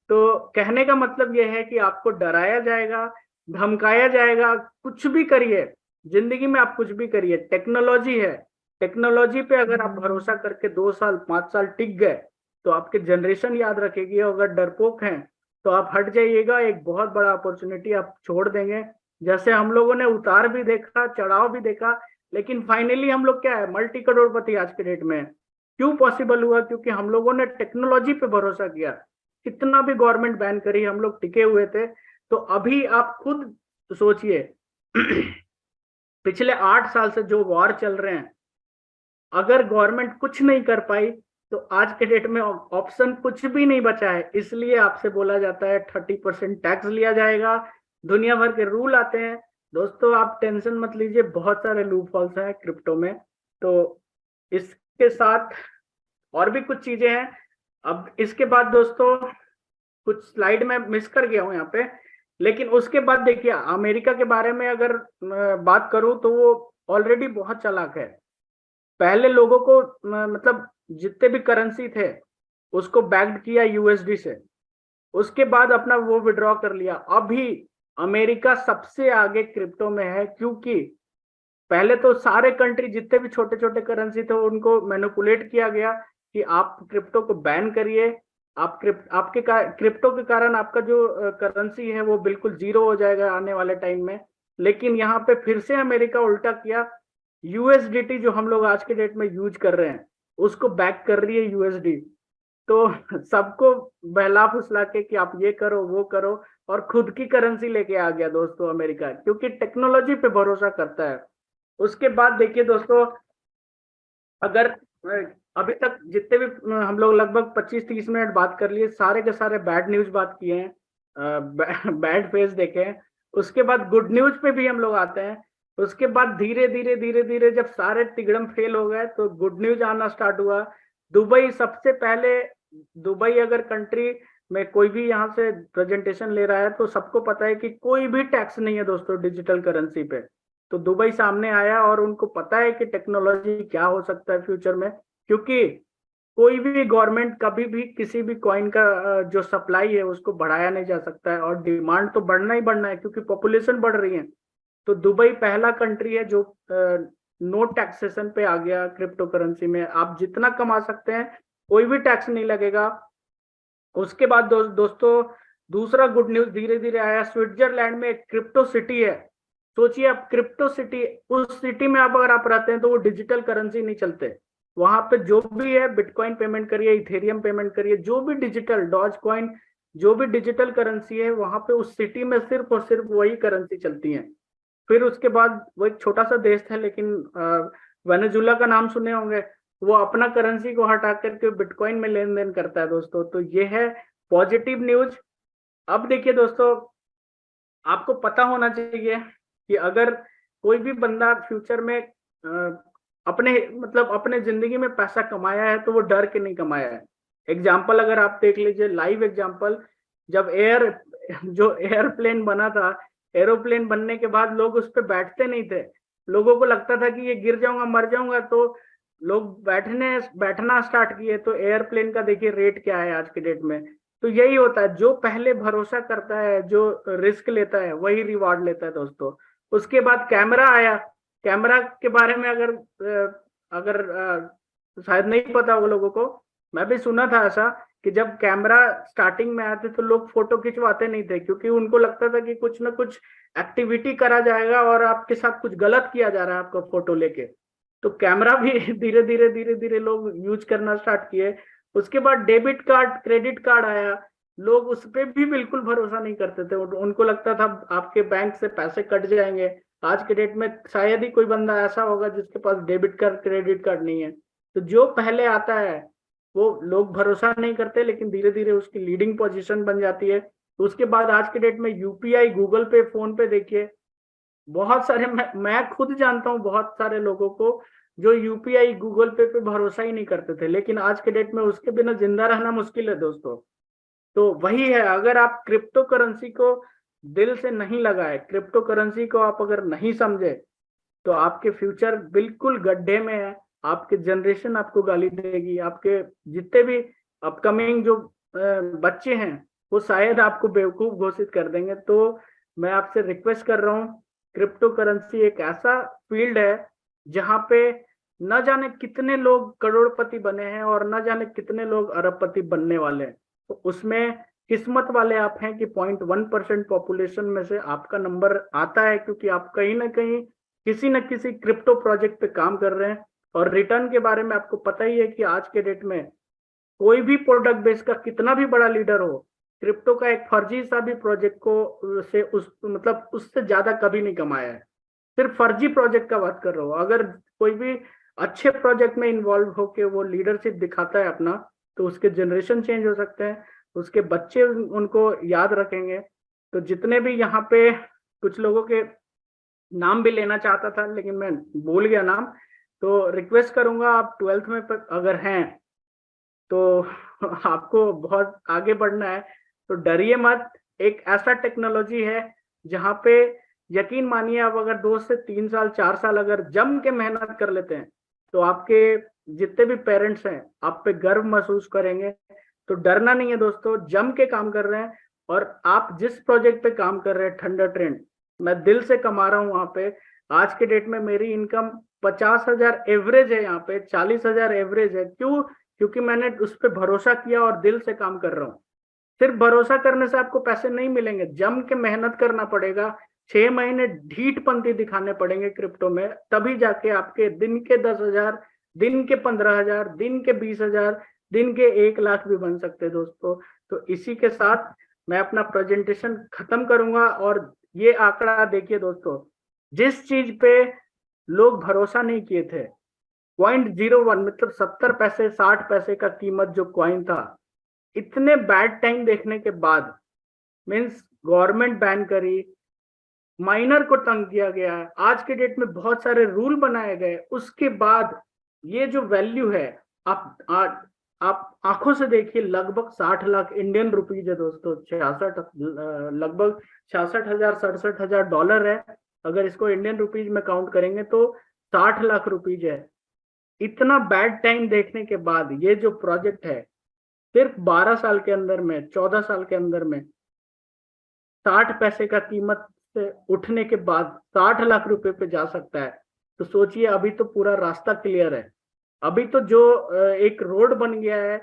तो कहने का मतलब यह है कि आपको डराया जाएगा, धमकाया जाएगा, कुछ भी करिए जिंदगी में, आप कुछ भी करिए, टेक्नोलॉजी है, टेक्नोलॉजी पे अगर आप भरोसा करके 2 साल 5 साल टिक गए तो आपके जनरेशन याद रखेगी। अगर डरपोक हैं तो आप हट जाइएगा, एक बहुत बड़ा अपॉर्चुनिटी आप छोड़ देंगे। जैसे हम लोगों ने उतार भी देखा, चढ़ाव भी देखा, लेकिन फाइनली हम लोग क्या है, मल्टी करोड़पति आज के डेट में। क्यों पॉसिबल हुआ? क्योंकि हम लोगों ने टेक्नोलॉजी पे भरोसा किया। कितना भी गवर्नमेंट बैन करी, हम लोग टिके हुए थे। तो अभी आप खुद सोचिए पिछले 8 साल से जो वॉर चल रहे हैं, अगर गवर्नमेंट कुछ नहीं कर पाई तो आज के डेट में ऑप्शन कुछ भी नहीं बचा है। इसलिए आपसे बोला जाता है 30% टैक्स लिया जाएगा, दुनिया भर के रूल आते हैं। दोस्तों आप टेंशन मत लीजिए, बहुत सारे लूप होल्स हैं क्रिप्टो में। तो इसके साथ और भी कुछ चीजें हैं। अब इसके बाद दोस्तों कुछ स्लाइड में मिस कर गया हूं यहाँ पे, लेकिन उसके बाद देखिए अमेरिका के बारे में अगर बात करूं तो वो ऑलरेडी बहुत चालाक है। पहले लोगों को मतलब जितने भी करेंसी थे उसको बैक्ड किया यूएसडी से, उसके बाद अपना वो विड्रॉ कर लिया। अभी अमेरिका सबसे आगे क्रिप्टो में है, क्योंकि पहले तो सारे कंट्री जितने भी छोटे छोटे करेंसी थे उनको मैनिपुलेट किया गया कि आप क्रिप्टो को बैन करिए, आप क्रिप्टो के कारण आपका जो करेंसी है वो बिल्कुल जीरो हो जाएगा आने वाले टाइम में। लेकिन यहाँ पे फिर से अमेरिका उल्टा किया, यूएसडीटी जो हम लोग आज के डेट में यूज कर रहे हैं उसको बैक कर रही है यूएसडी। तो सबको बहला फुसला के कि आप ये करो वो करो, और खुद की करेंसी लेके आ गया दोस्तों अमेरिका, क्योंकि टेक्नोलॉजी पे भरोसा करता है। उसके बाद देखिए दोस्तों, अगर अभी तक जितने भी हम लोग लगभग 25-30 मिनट बात कर लिए, सारे के सारे बैड न्यूज बात किए हैं, बैड फेज देखे हैं। उसके बाद गुड न्यूज पे भी हम लोग आते हैं। उसके बाद धीरे धीरे धीरे धीरे जब सारे तिगड़म फेल हो गए तो गुड न्यूज आना स्टार्ट हुआ। दुबई सबसे पहले, दुबई अगर कंट्री में कोई भी यहाँ से प्रेजेंटेशन ले रहा है तो सबको पता है कि कोई भी टैक्स नहीं है दोस्तों डिजिटल करेंसी पे। तो दुबई सामने आया और उनको पता है कि टेक्नोलॉजी क्या हो सकता है फ्यूचर में, क्योंकि कोई भी गवर्नमेंट कभी भी किसी भी कॉइन का जो सप्लाई है उसको बढ़ाया नहीं जा सकता है, और डिमांड तो बढ़ना ही बढ़ना है क्योंकि पॉपुलेशन बढ़ रही है। तो दुबई पहला कंट्री है जो नो टैक्सेशन पे आ गया क्रिप्टो करेंसी में। आप जितना कमा सकते हैं, कोई भी टैक्स नहीं लगेगा। उसके बाद दोस्तों दूसरा गुड न्यूज धीरे धीरे आया, स्विट्जरलैंड में एक क्रिप्टो सिटी है। सोचिए आप, क्रिप्टो सिटी, उस सिटी में आप अगर आप रहते हैं तो वो डिजिटल करेंसी नहीं चलते। वहां पे जो भी है बिटकॉइन पेमेंट करिए, इथेरियम पेमेंट करिए, जो भी डिजिटल डॉज कॉइन, जो भी डिजिटल करेंसी है वहां पे उस सिटी में सिर्फ और सिर्फ वही करेंसी चलती है। फिर उसके बाद वो एक छोटा सा देश है, लेकिन वेनेजुला का नाम सुने होंगे, वो अपना करेंसी को हटा करके बिटकॉइन में लेन देन करता है दोस्तों। तो ये है पॉजिटिव न्यूज। अब देखिए दोस्तों, आपको पता होना चाहिए कि अगर कोई भी बंदा फ्यूचर में अपने मतलब अपने जिंदगी में पैसा कमाया है तो वो डर के नहीं कमाया है। एग्जाम्पल अगर आप देख लीजिए, लाइव एग्जाम्पल, जब जो एयरप्लेन बना था, एरोप्लेन बनने के बाद लोग उस पर बैठते नहीं थे। लोगों को लगता था कि ये गिर जाऊंगा, मर जाऊंगा, तो लोग बैठना स्टार्ट किए। तो एयरप्लेन का देखिए रेट क्या है आज के डेट में। तो यही होता है, जो पहले भरोसा करता है, जो रिस्क लेता है, वही रिवॉर्ड लेता है दोस्तों। उसके बाद कैमरा आया। कैमरा के बारे में अगर शायद नहीं पता होगा लोगों को, मैं भी सुना था ऐसा कि जब कैमरा स्टार्टिंग में आए थे तो लोग फोटो खिंचवाते नहीं थे, क्योंकि उनको लगता था कि कुछ ना कुछ एक्टिविटी करा जाएगा और आपके साथ कुछ गलत किया जा रहा है आपका फोटो लेके। तो कैमरा भी धीरे धीरे लोग यूज करना स्टार्ट किए। उसके बाद डेबिट कार्ड, क्रेडिट कार्ड आया। लोग उस पर भी बिल्कुल भरोसा नहीं करते थे, उनको लगता था आपके बैंक से पैसे कट जाएंगे। आज के डेट में शायद ही कोई बंदा ऐसा होगा जिसके पास डेबिट कार्ड, क्रेडिट कार्ड नहीं है। तो जो पहले आता है वो लोग भरोसा नहीं करते, लेकिन धीरे धीरे उसकी लीडिंग पोजीशन बन जाती है। उसके बाद आज के डेट में यूपीआई, गूगल पे, फोन पे देखिए, बहुत सारे, मैं खुद जानता हूँ बहुत सारे लोगों को जो यूपीआई, गूगल पे भरोसा ही नहीं करते थे, लेकिन आज के डेट में उसके बिना जिंदा रहना मुश्किल है दोस्तों। तो वही है, अगर आप क्रिप्टो करेंसी को दिल से नहीं लगाए, क्रिप्टो करेंसी को आप अगर नहीं समझे, तो आपके फ्यूचर बिल्कुल गड्ढे में है। आपके जनरेशन आपको गाली देगी, आपके जितने भी अपकमिंग जो बच्चे हैं वो शायद आपको बेवकूफ घोषित कर देंगे। तो मैं आपसे रिक्वेस्ट कर रहा हूँ, क्रिप्टो करेंसी एक ऐसा फील्ड है जहां पे न जाने कितने लोग करोड़पति बने हैं और न जाने कितने लोग अरबपति बनने वाले हैं। तो उसमें किस्मत वाले आप हैं कि 0.1% पॉपुलेशन में से आपका नंबर आता है, क्योंकि आप कहीं ना कहीं किसी न किसी क्रिप्टो प्रोजेक्ट पे काम कर रहे हैं। और रिटर्न के बारे में आपको पता ही है कि आज के डेट में कोई भी प्रोडक्ट बेस का कितना भी बड़ा लीडर हो, क्रिप्टो का एक फर्जी सा भी प्रोजेक्ट को से उस मतलब उससे ज्यादा कभी नहीं कमाया है। सिर्फ फर्जी प्रोजेक्ट का बात कर रहा हूँ। अगर कोई भी अच्छे प्रोजेक्ट में इन्वॉल्व होके वो लीडरशिप दिखाता है अपना, तो उसके जनरेशन चेंज हो सकते हैं, उसके बच्चे उनको याद रखेंगे। तो जितने भी यहाँ पे, कुछ लोगों के नाम भी लेना चाहता था लेकिन मैं भूल गया नाम, तो रिक्वेस्ट करूंगा, आप 12th में अगर हैं तो आपको बहुत आगे बढ़ना है, तो डरिए मत। एक ऐसा टेक्नोलॉजी है जहाँ पे यकीन मानिए, आप अगर 2 से 3 साल, 4 साल अगर जम के मेहनत कर लेते हैं, तो आपके जितने भी पेरेंट्स हैं आप पे गर्व महसूस करेंगे। तो डरना नहीं है दोस्तों, जम के काम कर रहे हैं। और आप जिस प्रोजेक्ट पे काम कर रहे हैं, थंडर ट्रेंड, मैं दिल से कमा रहा हूँ वहां पे। आज के डेट में मेरी इनकम 50,000 एवरेज है, यहाँ पे 40,000 एवरेज है। क्यों? क्योंकि मैंने उस पर भरोसा किया और दिल से काम कर रहा हूँ। सिर्फ भरोसा करने से आपको पैसे नहीं मिलेंगे, जम के मेहनत करना पड़ेगा। 6 महीने ढीठपंथी दिखाने पड़ेंगे क्रिप्टो में, तभी जाके आपके दिन के 10,000, दिन के 15,000, दिन के 20,000, दिन के 1 लाख भी बन सकते हैं दोस्तों। तो इसी के साथ मैं अपना प्रेजेंटेशन खत्म करूंगा। और ये आंकड़ा देखिए दोस्तों, जिस चीज पे लोग भरोसा नहीं किए थे, 0.01 मतलब 70 पैसे, 60 पैसे का कीमत जो कॉइन था, इतने बैड टाइम देखने के बाद, मीन्स गवर्नमेंट बैन करी, माइनर को तंग किया गया है, आज के डेट में बहुत सारे रूल बनाए गए, उसके बाद ये जो वैल्यू है, आप आंखों से देखिए, लगभग 60 लाख इंडियन रुपीज है दोस्तों, 66 लगभग 66,000 $67,000 है। अगर इसको इंडियन रुपीज में काउंट करेंगे तो 60 लाख रुपीज है। इतना बैड टाइम देखने के बाद ये जो प्रोजेक्ट है सिर्फ 12 साल के अंदर में, 14 साल के अंदर में 60 पैसे का कीमत से उठने के बाद 60 लाख रुपए पे जा सकता है। तो सोचिए, अभी तो पूरा रास्ता क्लियर है। अभी तो जो एक रोड बन गया है,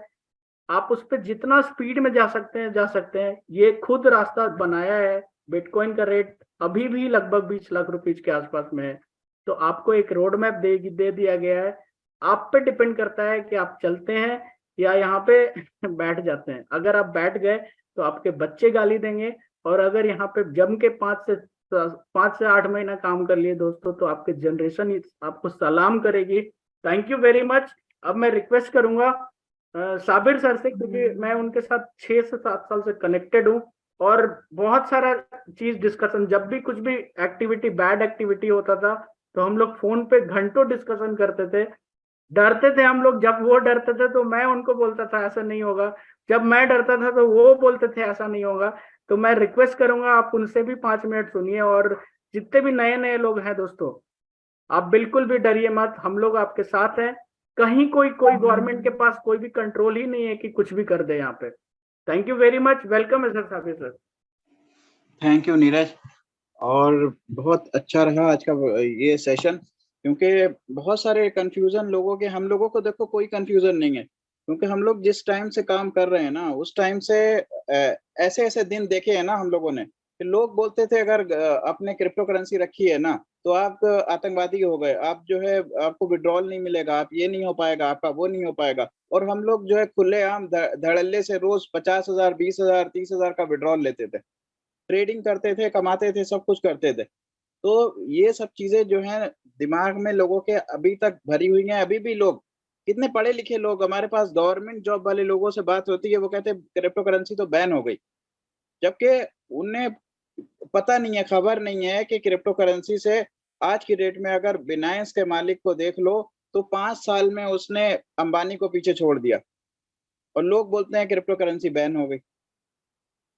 आप उस पर जितना स्पीड में जा सकते हैं जा सकते हैं। ये खुद रास्ता बनाया है। बिटकॉइन का रेट अभी भी लगभग 20 लाख रुपीज के आसपास में है। तो आपको एक रोड मैप दे दिया गया है। आप पे डिपेंड करता है कि आप चलते हैं या यहाँ पे बैठ जाते हैं। अगर आप बैठ गए तो आपके बच्चे गाली देंगे, और अगर यहाँ पे जम के 5 से 8 महीना काम कर लिए दोस्तों, तो आपके जनरेशन आपको सलाम करेगी। Thank you very much. अब मैं रिक्वेस्ट करूंगा साबिर सर से, क्योंकि मैं उनके साथ 6 से 7 साल से कनेक्टेड हूँ, और बहुत सारा चीज डिस्कशन, जब भी कुछ भी एक्टिविटी, बैड एक्टिविटी होता था, तो हम लोग फोन पे घंटों डिस्कशन करते थे। डरते थे हम लोग, जब वो डरते थे तो मैं उनको बोलता था ऐसा नहीं होगा, जब मैं डरता था तो वो बोलते थे ऐसा नहीं होगा। तो मैं रिक्वेस्ट करूंगा आप उनसे भी 5 मिनट सुनिए, और जितने भी नए नए लोग हैं दोस्तों, आप बिल्कुल भी डरिए मत, हम लोग आपके साथ हैं। कहीं कोई गवर्नमेंट के पास कोई भी कंट्रोल ही नहीं है कि कुछ भी कर दे यहाँ पे। Thank you very much. Welcome है sir, Sabir sir. Thank you Neeraj. और बहुत अच्छा रहा आज का ये सेशन, क्योंकि बहुत सारे कंफ्यूजन लोगों के, हम लोगों को देखो कोई कंफ्यूजन नहीं है, क्योंकि हम लोग जिस टाइम से काम कर रहे हैं ना, उस टाइम से ऐसे ऐसे दिन देखे हैं ना हम लोगों ने, कि लोग बोलते थे अगर आपने क्रिप्टो करेंसी रखी है ना तो आप आतंकवादी हो गए, आप जो है आपको विड्रॉल नहीं मिलेगा, आप ये नहीं हो पाएगा, आपका वो नहीं हो पाएगा। और हम लोग जो है खुलेआम धड़ल्ले से रोज 50,000, 20,000, 30,000 का विड्रॉल लेते थे, ट्रेडिंग करते थे, कमाते थे, सब कुछ करते थे। तो ये सब चीजें जो है दिमाग में लोगों के अभी तक भरी हुई हैं। अभी भी लोग, कितने पढ़े लिखे लोग, हमारे पास गवर्नमेंट जॉब वाले लोगों से बात होती है, वो कहते हैं क्रिप्टो करेंसी तो बैन हो गई, जबकि उन्हें पता नहीं है, खबर नहीं है कि क्रिप्टो करेंसी से आज की डेट में अगर बिनाइंस के मालिक को देख लो तो 5 साल में उसने अंबानी को पीछे छोड़ दिया, और लोग बोलते हैं क्रिप्टो करेंसी बैन हो गई।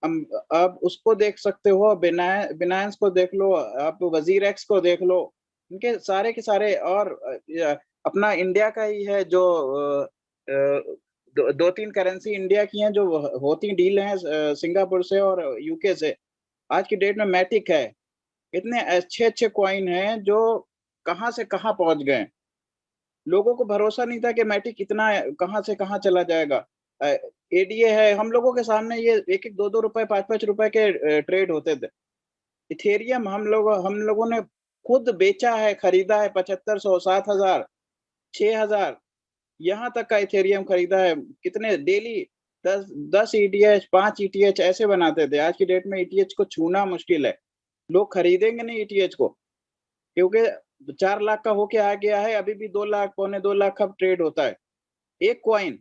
अब उसको देख सकते हो, बिनांस को देख लो, आप वजीर एक्स को देख लो, इनके सारे के सारे, और अपना इंडिया का ही है जो 2-3 करेंसी इंडिया की हैं जो होती डील हैं सिंगापुर से और यूके से। आज की डेट में मैटिक है, इतने अच्छे अच्छे कॉइन हैं जो कहाँ से कहाँ पहुंच गए। लोगों को भरोसा नहीं था कि मैटिक इतना कहाँ से कहाँ चला जाएगा। एडीए है, हम लोगों के सामने ये 1-1, 2-2 रुपए, 5-5 रुपए के ट्रेड होते थे। इथेरियम हम लोगों ने खुद बेचा है, खरीदा है 7500, 7000, 6000, यहाँ तक का इथेरियम खरीदा है। कितने डेली 10 ईटीएच, 5 ईटीएच ऐसे बनाते थे। आज की डेट में ईटीएच को छूना मुश्किल है, लोग खरीदेंगे नहीं ईटीएच को, क्योंकि 4 लाख का होके आ गया है, अभी भी 2 लाख, पौने 2 लाख का ट्रेड होता है एक कॉइन।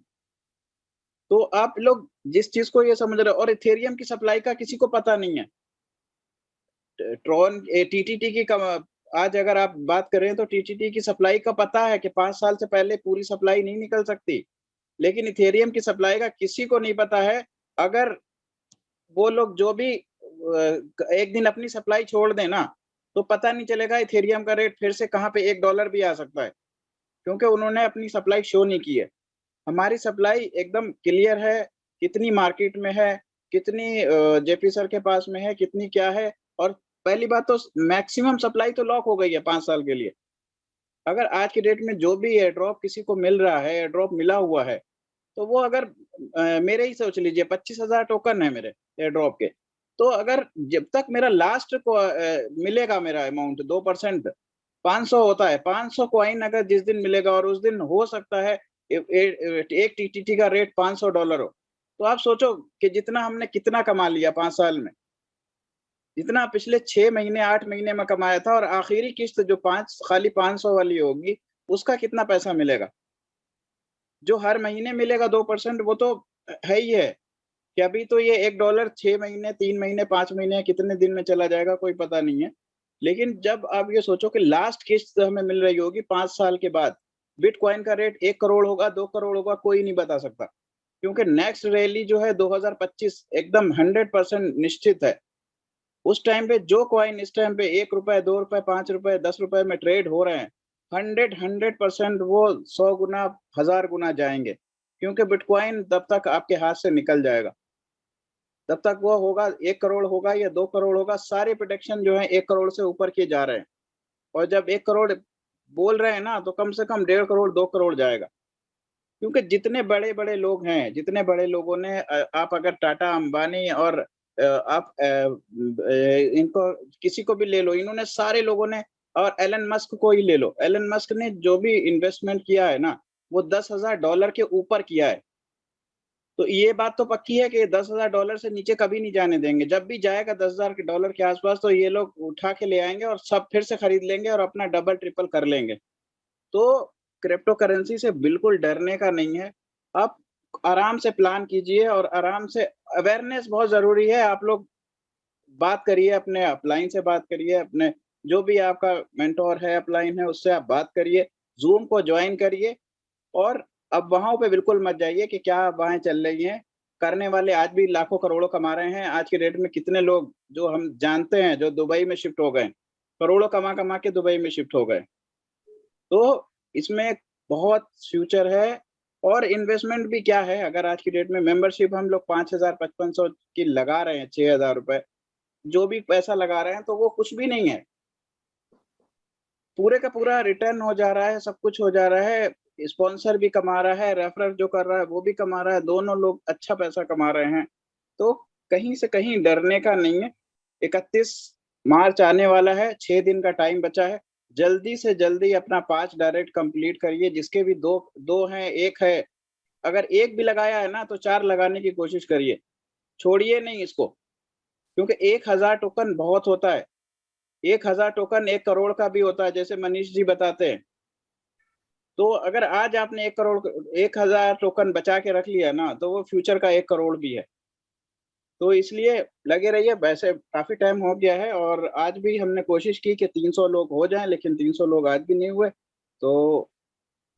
तो आप लोग जिस चीज को ये समझ रहे हो, और इथेरियम की सप्लाई का किसी को पता नहीं है। ट्रॉन टीटीटी की आज अगर आप बात करें तो टीटीटी की सप्लाई का पता है कि 5 साल से पहले पूरी सप्लाई नहीं निकल सकती, लेकिन इथेरियम की सप्लाई का किसी को नहीं पता है। अगर वो लोग जो भी एक दिन अपनी सप्लाई छोड़ दें ना, तो पता नहीं चलेगा इथेरियम का रेट फिर से कहाँ पे $1 भी आ सकता है, क्योंकि उन्होंने अपनी सप्लाई शो नहीं की है। हमारी सप्लाई एकदम क्लियर है, कितनी मार्केट में है, कितनी जेपी सर के पास में है, कितनी क्या है। और पहली बात तो मैक्सिमम सप्लाई तो लॉक हो गई है 5 साल के लिए। अगर आज की डेट में जो भी एयर ड्रॉप किसी को मिल रहा है, एयर ड्रॉप मिला हुआ है, तो वो अगर मेरे ही सोच लीजिए 25,000 टोकन है मेरे एयर ड्रॉप के, तो अगर जब तक मेरा लास्ट को मिलेगा मेरा अमाउंट 2%, 500 होता है, 500 कॉइन अगर जिस दिन मिलेगा, और उस दिन हो सकता है एक टीटीटी का रेट $500 हो, तो आप सोचो कि जितना हमने कितना कमा लिया 5 साल में, जितना पिछले 6 महीने 8 महीने में कमाया था, और आखिरी किस्त जो खाली 500 वाली होगी उसका कितना पैसा मिलेगा। जो हर महीने मिलेगा 2%, वो तो है ही है कि अभी तो ये $1 6 महीने, 3 महीने, 5 महीने, कितने दिन में चला जाएगा कोई पता नहीं है। लेकिन जब आप ये सोचो कि लास्ट किस्त हमें मिल रही होगी 5 साल के बाद, बिटकॉइन का रेट 1 करोड़ होगा, 2 करोड़ होगा, कोई नहीं बता सकता, क्योंकि नेक्स्ट रैली जो है 2025 एकदम 100% निश्चित है। उस टाइम पे जो कॉइन इस टाइम पे 1 रुपए, 2 रुपए, 5 रुपए, 10 रुपए में ट्रेड हो रहे हैं, 100% वो 100 गुना, 1000 गुना जाएंगे, क्योंकि बिटकॉइन तब तक आपके हाथ से निकल जाएगा, तब तक वो होगा 1 करोड़ होगा या 2 करोड़ होगा, सारे प्रोडिक्शन जो है 1 करोड़ से ऊपर किए जा रहे हैं। और जब 1 करोड़ बोल रहे हैं ना, तो कम से कम 1.5 करोड़, 2 करोड़ जाएगा, क्योंकि जितने बड़े बड़े लोग हैं, जितने बड़े लोगों ने आप अगर टाटा, अंबानी और आप इनको किसी को भी ले लो, इन्होंने सारे लोगों ने, और एलन मस्क को ही ले लो, एलन मस्क ने जो भी इन्वेस्टमेंट किया है ना, वो $10,000 के ऊपर किया है। तो ये बात तो पक्की है कि $10,000 से नीचे कभी नहीं जाने देंगे। जब भी जाएगा $10,000 के आसपास, तो ये लोग उठा के ले आएंगे और सब फिर से खरीद लेंगे और अपना डबल ट्रिपल कर लेंगे। तो क्रिप्टो करेंसी से बिल्कुल डरने का नहीं है। आप आराम से प्लान कीजिए और आराम से, अवेयरनेस बहुत ज़रूरी है। आप लोग बात करिए, अपने अपलाइन से बात करिए, अपने जो भी आपका मेंटोर है, अपलाइन है, उससे आप बात करिए, ज़ूम को जॉइन करिए। और अब वहाँ पे बिल्कुल मत जाइए कि क्या अफ़वाहें चल रही हैं। करने वाले आज भी लाखों करोड़ों कमा रहे हैं। आज की डेट में कितने लोग जो हम जानते हैं, जो दुबई में शिफ्ट हो गए, करोड़ों कमा-कमा के दुबई में शिफ्ट हो गए। तो इसमें बहुत फ्यूचर है। और इन्वेस्टमेंट भी क्या है, अगर आज की डेट में मेंबरशिप हम लोग 5,000 5,500 की लगा रहे हैं, 6,000 रुपए, जो भी पैसा लगा रहे हैं, तो वो कुछ भी नहीं है। पूरे का पूरा रिटर्न हो जा रहा है, सब कुछ हो जा रहा है, स्पॉन्सर भी कमा रहा है, रेफरर जो कर रहा है वो भी कमा रहा है, दोनों लोग अच्छा पैसा कमा रहे हैं। तो कहीं से कहीं डरने का नहीं है। 31 मार्च आने वाला है, 6 दिन का टाइम बचा है। जल्दी से जल्दी अपना 5 डायरेक्ट कंप्लीट करिए, जिसके भी 2 हैं, 1 है। अगर 1 भी लगाया है ना, तो 4 लगाने की कोशिश करिए, छोड़िए नहीं इसको, क्योंकि 1000 टोकन बहुत होता है। 1000 टोकन 1 करोड़ का भी होता है, जैसे मनीष जी बताते हैं। तो अगर आज आपने 1000 टोकन बचा के रख लिया ना, तो वो फ्यूचर का 1 करोड़ भी है। तो इसलिए लगे रहिए। वैसे काफ़ी टाइम हो गया है और आज भी हमने कोशिश की कि 300 लोग हो जाएँ, लेकिन 300 लोग आज भी नहीं हुए। तो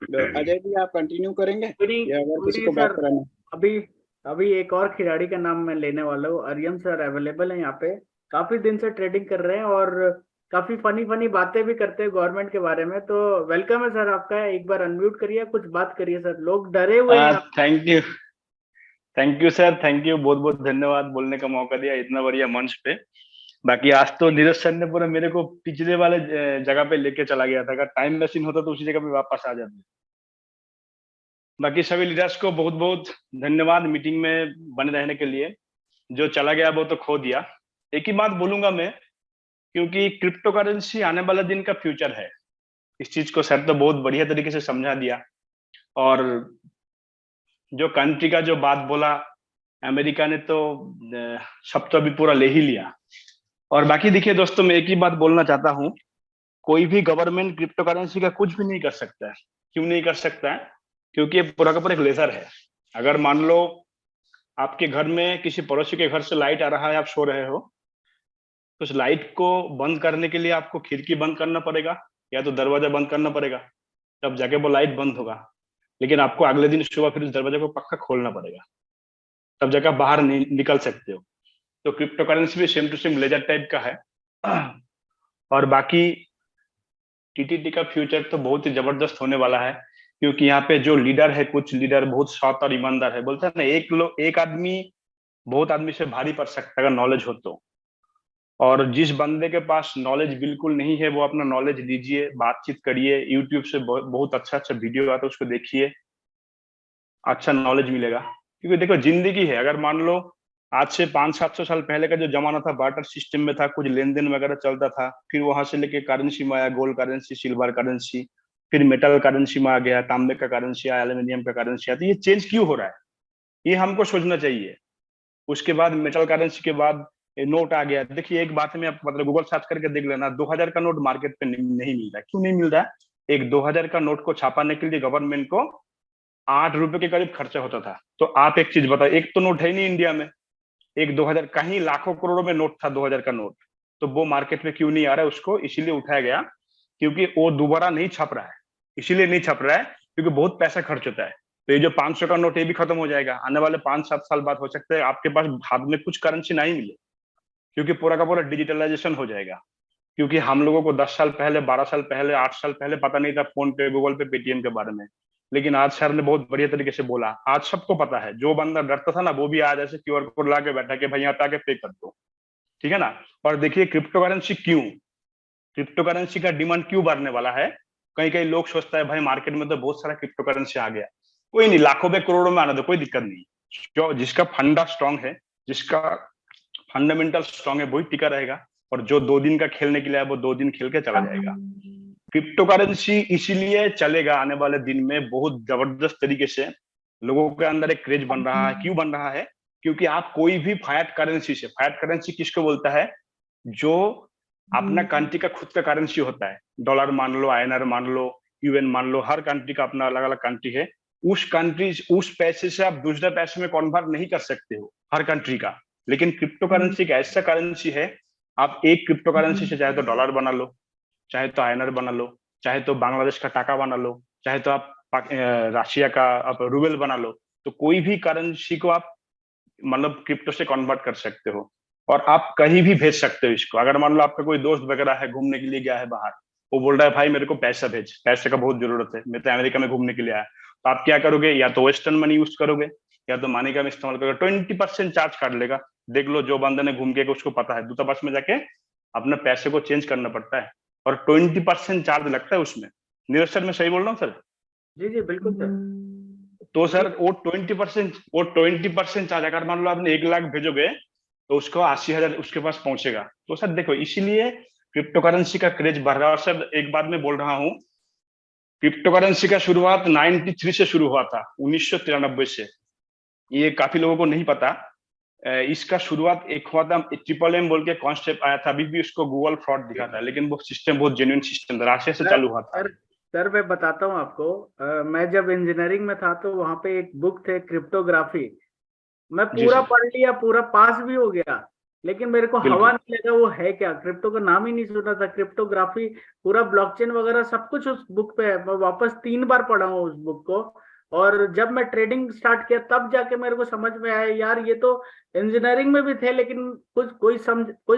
अजय जी, आप कंटिन्यू करेंगे या अगर कोई किसी नहीं को बात सर, कराना? अभी अभी एक और खिलाड़ी का नाम मैं लेने वाला हूँ। आर्यन सर अवेलेबल है यहाँ पे, काफी दिन से ट्रेडिंग कर रहे हैं और काफी फनी फनी बातें भी करते हैं गवर्नमेंट के बारे में। तो वेलकम है सर आपका, एक बार अनम्यूट करिए, कुछ बात करिए सर, लोग डरे हुए हैं। Thank you sir, thank you, बहुत बहुत धन्यवाद बोलने का मौका दिया इतना बढ़िया मंच पे। बाकी आज तो नीरज सर ने पूरा मेरे को पिछले वाले जगह पे लेके चला गया था। अगर टाइम मशीन होता तो उसी जगह पे वापस आ जाते। बाकी सभी लीडर्स को बहुत बहुत धन्यवाद मीटिंग में बने रहने के लिए। जो चला गया वो तो खो दिया। एक ही बात बोलूंगा मैं, क्योंकि क्रिप्टो करेंसी आने वाला दिन का फ्यूचर है। इस चीज को सर तो बहुत बढ़िया तरीके से समझा दिया। और जो कंट्री का जो बात बोला, अमेरिका ने तो सब तो अभी पूरा ले ही लिया। और बाकी देखिए दोस्तों, मैं एक ही बात बोलना चाहता हूँ, कोई भी गवर्नमेंट क्रिप्टो करेंसी का कुछ भी नहीं कर सकता है। क्यों नहीं कर सकता है? क्योंकि ये पूरा का पूरा एक लेजर है। अगर मान लो आपके घर में किसी पड़ोसी के घर से लाइट आ रहा है, आप सो रहे हो, तो उस लाइट को बंद करने के लिए आपको खिड़की बंद करना पड़ेगा या तो दरवाजा बंद करना पड़ेगा, तब जाके वो लाइट बंद होगा। लेकिन आपको अगले दिन सुबह फिर उस दरवाजे को पक्का खोलना पड़ेगा, तब जाकर बाहर निकल सकते हो। तो क्रिप्टो करेंसी भी same to same ledger type का है। और बाकी टीटीडी का फ्यूचर तो बहुत ही जबरदस्त होने वाला है, क्योंकि यहाँ पे जो लीडर है, कुछ लीडर बहुत सख्त और ईमानदार है। बोलते हैं ना, एक आदमी बहुत आदमी से भारी पड़ सकता है अगर नॉलेज हो तो। और जिस बंदे के पास नॉलेज बिल्कुल नहीं है, वो अपना नॉलेज लीजिए, बातचीत करिए, यूट्यूब से बहुत अच्छा अच्छा वीडियो आता है, उसको देखिए, अच्छा नॉलेज मिलेगा। क्योंकि देखो जिंदगी है, अगर मान लो आज से 500-700 साल पहले का जो जमाना था, बार्टर सिस्टम में था, कुछ लेन देन वगैरह चलता था। फिर वहां से लेके करेंसी में आया, गोल्ड करेंसी, सिल्वर करेंसी, फिर मेटल करेंसी में आ गया, तांबे का करेंसी आया, एल्यूमिनियम का करेंसी आया। तो ये चेंज क्यों हो रहा है, ये हमको सोचना चाहिए। उसके बाद मेटल करेंसी के बाद नोट आ गया। देखिए एक बात में आप मतलब गूगल सर्च करके देख लेना, 2000 का नोट मार्केट पे नहीं मिल रहा है। क्यों नहीं मिल रहा है? एक 2000 का नोट को छापाने के लिए गवर्नमेंट को 8 रुपए के करीब खर्चा होता था। तो आप एक चीज बताओ, एक तो नोट है नहीं इंडिया में, एक 2000, कहीं लाखों करोड़ों में नोट था 2000 का नोट, तो वो मार्केट में क्यों नहीं आ रहा है? उसको इसीलिए उठाया गया क्योंकि वो दोबारा नहीं छप रहा है। इसीलिए नहीं छप रहा है क्योंकि बहुत पैसा खर्च होता है। तो ये जो 500 का नोट, ये भी खत्म हो जाएगा आने वाले 5-7 साल बाद। हो सकता है आपके पास हाथ में कुछ करेंसी नहीं मिले, क्योंकि पूरा का पूरा डिजिटलाइजेशन हो जाएगा। क्योंकि हम लोगों को 10 साल पहले, 12 साल पहले, 8 साल पहले पता नहीं था फोन पे, गूगल पे, पेटीएम के बारे में। लेकिन आज सर ने बहुत बढ़िया तरीके से बोला, आज सबको पता है। जो बंदा डरता था ना, वो भी आज ऐसे क्यूआर कोड ला के बैठा के भाई यहाँ पे आके पे कर दो, ठीक है ना। और देखिए क्रिप्टो करेंसी क्यों, क्रिप्टो करेंसी का डिमांड क्यों बढ़ने वाला है। कई कई लोग सोचता है भाई मार्केट में तो बहुत सारा क्रिप्टो करेंसी आ गया, कोई नहीं, लाखों में करोड़ों में आने दो, कोई दिक्कत नहीं। जो जिसका फंडा स्ट्रांग है, जिसका फंडामेंटल स्ट्रांग है, वही टिका रहेगा। और जो 2 दिन का खेलने के लिए है, वो 2 दिन खेल के चला जाएगा। क्रिप्टो करेंसी इसीलिए चलेगा आने वाले दिन में बहुत जबरदस्त तरीके से। लोगों के अंदर एक क्रेज बन रहा है। क्यों बन रहा है? क्योंकि आप कोई भी फायट करेंसी से, फायट करेंसी किसको बोलता है? जो अपना कंट्री का खुद का करेंसी होता है। डॉलर मान लो, आईएनआर मान लो, यूएन मान लो, हर कंट्री का अपना अलग अलग कंट्री है। उस पैसे से आप दूसरे पैसे में कन्वर्ट नहीं कर सकते हो, हर कंट्री का। लेकिन क्रिप्टो करेंसी एक ऐसा करेंसी है, आप एक क्रिप्टो करेंसी से चाहे तो डॉलर बना लो, चाहे तो आईएनआर बना लो, चाहे तो बांग्लादेश का टाका बना लो, चाहे तो आप रशिया का आप रूबल बना लो। तो कोई भी करेंसी को आप मतलब क्रिप्टो से कन्वर्ट कर सकते हो और आप कहीं भी भेज सकते हो इसको। अगर मान लो आपका कोई दोस्त वगैरह है, घूमने के लिए गया है बाहर, वो बोल रहा है भाई मेरे को पैसा भेज, पैसे का बहुत जरूरत है, मैं तो अमेरिका में घूमने के लिए आया, तो आप क्या करोगे? या तो वेस्टर्न मनी यूज करोगे या तो मनी का इस्तेमाल करोगे। 20% चार्ज काट लेगा। देख लो, जो बंदे ने घूम के उसको पता है, दूतावास में जाके अपने पैसे को चेंज करना पड़ता है और 20% चार्ज लगता है उसमें। नीरज सर, मैं सही बोल रहा हूँ सर? जी जी बिल्कुल सर। तो सर वो 20% चार्ज, अगर मान लो आपने 1 लाख भेजोगे तो उसको 80,000 उसके पास पहुंचेगा। तो सर देखो, इसीलिए क्रिप्टो करेंसी का क्रेज बढ़ रहा है। और सर एक बात मैं बोल रहा हूँ, क्रिप्टो करेंसी का शुरुआत 93 से शुरू हुआ था, 1993 से। ये काफी लोगों को नहीं पता। इसका शुरुआत एक हुआ था, ट्रिपल एम बोल के कॉन्सेप्ट आया था। अभी भी उसको गूगल फ्रॉड दिखाता है, लेकिन वो सिस्टम बहुत जेन्युइन सिस्टम था, राशि से चालू हुआ था। सर मैं बताता हूँ आपको। मैं जब इंजीनियरिंग में था तो वहां पे एक बुक थे क्रिप्टोग्राफी। मैं पूरा पढ़ लिया, पूरा पास भी हो गया, लेकिन मेरे को हवा नहीं लगा वो है क्या। क्रिप्टो का नाम ही नहीं सुना था। क्रिप्टोग्राफी पूरा ब्लॉकचेन वगैरह सब कुछ उस बुक पे है। मैं वापस 3 बार पढ़ा हूँ उस बुक को। और जब मैं ट्रेडिंग स्टार्ट किया तब जाके मेरे को समझ में आया, यार ये तो इंजीनियरिंग में भी थे लेकिन कुछ कोई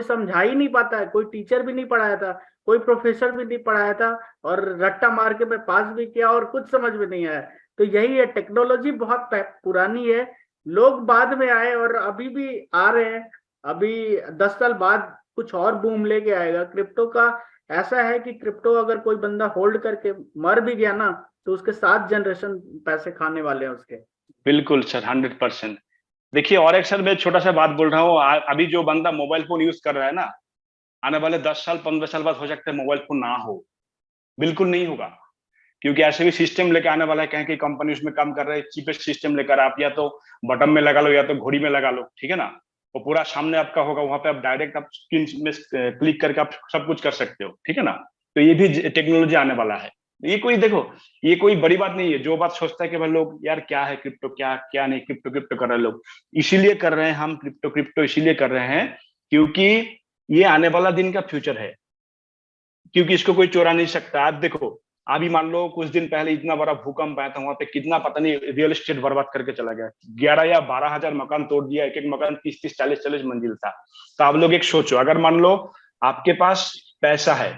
समझा ही नहीं पाता है। कोई टीचर भी नहीं पढ़ाया था, कोई प्रोफेसर भी नहीं पढ़ाया था, और रट्टा मार के मैं पास भी किया और कुछ समझ में नहीं आया। तो यही है, टेक्नोलॉजी बहुत पुरानी है, लोग बाद में आए और अभी भी आ रहे हैं। अभी 10 साल बाद कुछ और बूम लेके आएगा क्रिप्टो का। ऐसा है कि क्रिप्टो अगर कोई बंदा होल्ड करके मर भी गया ना, तो उसके 7 जनरेशन पैसे खाने वाले हैं उसके। बिल्कुल सर, 100%। देखिए, और एक सर मैं छोटा सा बात बोल रहा हूँ। अभी जो बंदा मोबाइल फोन यूज कर रहा है ना, आने वाले 10 साल 15 साल बाद हो सकता है मोबाइल फोन ना हो, बिल्कुल नहीं होगा। क्योंकि ऐसे भी सिस्टम लेके आने वाला है, कहीं कहीं कंपनी उसमें काम कर रहे हैं, चीपेस्ट सिस्टम लेकर। आप या तो बटन में लगा लो या तो घड़ी में लगा लो, ठीक है ना। वो पूरा सामने आपका होगा, वहां पे आप डायरेक्ट आप स्क्रीन में क्लिक करके आप सब कुछ कर सकते हो, ठीक है ना। तो ये भी टेक्नोलॉजी आने वाला है। ये कोई देखो, ये कोई बड़ी बात नहीं है। जो बात सोचता है कि भाई लोग यार क्या है क्रिप्टो, क्या क्या नहीं, क्रिप्टो क्रिप्टो कर रहे हैं लोग, इसीलिए कर रहे हैं हम क्रिप्टो क्रिप्टो इसीलिए कर रहे हैं क्योंकि ये आने वाला दिन का फ्यूचर है, क्योंकि इसको कोई चोरा नहीं सकता। आप देखो, अभी मान लो कुछ दिन पहले इतना बड़ा भूकंप आया था, वहां पे कितना पता नहीं रियल एस्टेट बर्बाद करके चला गया। 11 या 12 हजार मकान तोड़ दिया, एक एक मकान 30-30 40-40 मंजिल था। तो आप लोग एक सोचो, अगर मान लो आपके पास पैसा है,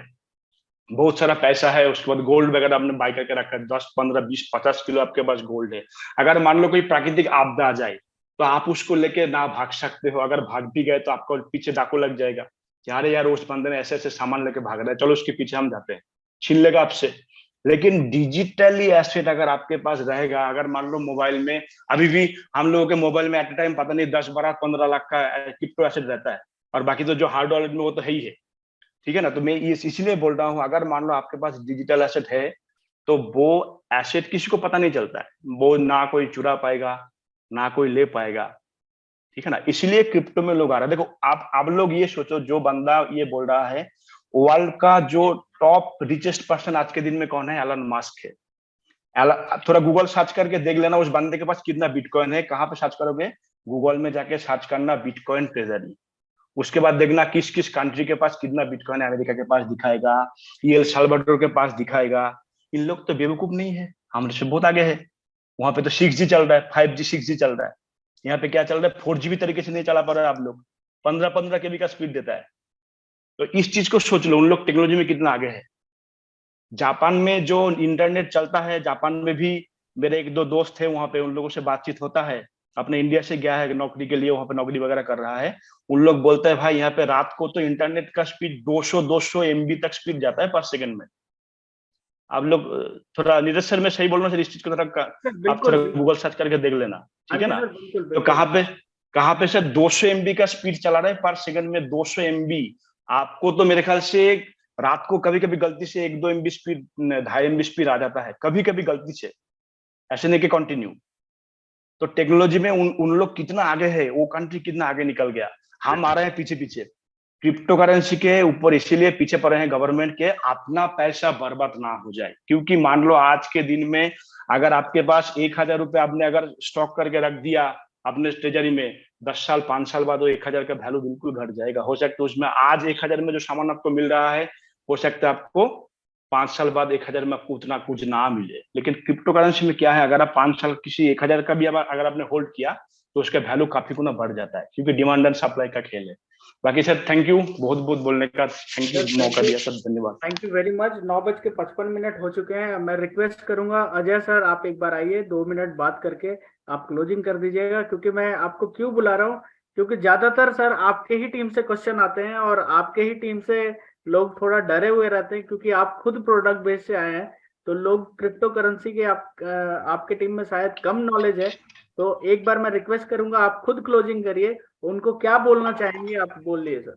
बहुत सारा पैसा है, उसके बाद गोल्ड वगैरह आपने बाय करके रखा है, 10 15 20 50 किलो आपके पास गोल्ड है। अगर मान लो कोई प्राकृतिक आपदा आ जाए तो आप उसको लेके ना भाग सकते हो। अगर भाग भी गए तो आपको पीछे डाकू लग जाएगा कि अरे यार उस बंदे ने ऐसे ऐसे सामान लेके भाग रहा है, चलो उसके पीछे हम जाते हैं, छीन लेगा आपसे। लेकिन डिजिटली एसेट अगर आपके पास रहेगा, अगर मान लो मोबाइल में अभी भी हम लोगों के मोबाइल में एट ए टाइम पता नहीं 10 12 15 लाख का क्रिप्टो एसेट रहता है, और बाकी तो जो हार्ड वॉलेट में वो तो है ही है, ठीक है ना। तो मैं ये इसीलिए बोल रहा हूँ, अगर मान लो आपके पास डिजिटल एसेट है तो वो एसेट किसी को पता नहीं चलता है, वो ना कोई चुरा पाएगा ना कोई ले पाएगा, ठीक है ना। इसलिए क्रिप्टो में लोग आ रहे हैं। देखो आप लोग ये सोचो, जो बंदा ये बोल रहा है, वर्ल्ड का जो टॉप रिचेस्ट पर्सन आज के दिन में कौन है? एलन मस्क है। थोड़ा गूगल सर्च करके देख लेना उस बंदे के पास कितना बिटकॉइन है। कहाँ पे सर्च करोगे? गूगल में जाके सर्च करना बिटकॉइन ट्रेजरी। उसके बाद देखना किस किस कंट्री के पास कितना बिटकॉइन, अमेरिका के पास दिखाएगा, ये एल साल्वाडोर के पास दिखाएगा। इन लोग तो बेवकूफ नहीं है, हमसे से बहुत आगे है। वहां पे तो 6G चल रहा है, 5G 6G चल रहा है। यहाँ पे क्या चल रहा है? 4G भी तरीके से नहीं चला पा रहे आप लोग। 15 केबी का स्पीड देता है। तो इस चीज को सोच लो, उन लोग टेक्नोलॉजी में कितना आगे है। जापान में जो इंटरनेट चलता है, जापान में भी मेरे एक दो दोस्त थे वहां पे, उन लोगों से बातचीत होता है, अपने इंडिया से गया है नौकरी के लिए, वहां पे नौकरी वगैरह कर रहा है। उन लोग बोलते हैं भाई यहाँ पे रात को तो इंटरनेट का स्पीड 200 MB तक स्पीड जाता है पर सेकंड में। आप लोग थोड़ा नीरज सर, मैं सही बोल रहा हूँ सर, इस चीज को थोड़ा आप थोड़ा गूगल सर्च करके देख लेना, ठीक है ना। तो कहाँ पे सर 200 MB का स्पीड चला रहा है पर सेकंड में, 200 MB। आपको तो मेरे ख्याल से रात को कभी कभी गलती से 1-2 MB स्पीड, 2.5 MB स्पीड आ जाता है कभी कभी गलती से, ऐसे नहीं कि कंटिन्यू। तो टेक्नोलॉजी में उन लोग कितना आगे है, वो कंट्री कितना आगे निकल गया, हम आ रहे हैं पीछे पीछे। क्रिप्टो करेंसी के ऊपर इसीलिए पीछे पड़े हैं गवर्नमेंट के, अपना पैसा बर्बाद ना हो जाए। क्योंकि मान लो आज के दिन में अगर आपके पास 1,000 रुपए आपने अगर स्टॉक करके रख दिया अपने ट्रेजरी में, 10 साल 5 साल बाद वो 1,000 का वैल्यू बिल्कुल घट जाएगा। हो सकता है उसमें आज 1,000 में जो सामान आपको मिल रहा है, हो सकता है आपको 5 साल बाद 1,000 में आपको उतना कुछ ना मिले। लेकिन क्रिप्टो करेंसी में क्या है, अगर आप 5 साल किसी 1,000 का भी अगर आपने होल्ड किया तो उसका वैल्यू काफी गुना बढ़ जाता है, क्योंकि डिमांड एंड सप्लाई का खेल है। बाकी सर थैंक यू, बहुत बहुत बोलने का, थैंक यू, मौका दिया सर, धन्यवाद। Thank you very much. 9:55 हो चुके हैं। मैं रिक्वेस्ट करूंगा अजय सर, आप एक बार आइए, 2 मिनट बात करके आप क्लोजिंग कर दीजिएगा। क्योंकि मैं आपको क्यों बुला रहा हूँ, क्योंकि ज्यादातर सर आपके ही टीम से क्वेश्चन आते हैं और आपके ही टीम से लोग थोड़ा डरे हुए रहते हैं, क्योंकि आप खुद प्रोडक्ट बेस से आए हैं। तो लोग क्रिप्टो करेंसी के आपके टीम में शायद कम नॉलेज है। तो एक बार मैं रिक्वेस्ट करूंगा आप खुद क्लोजिंग करिए, उनको क्या बोलना चाहेंगे आप बोलिए सर।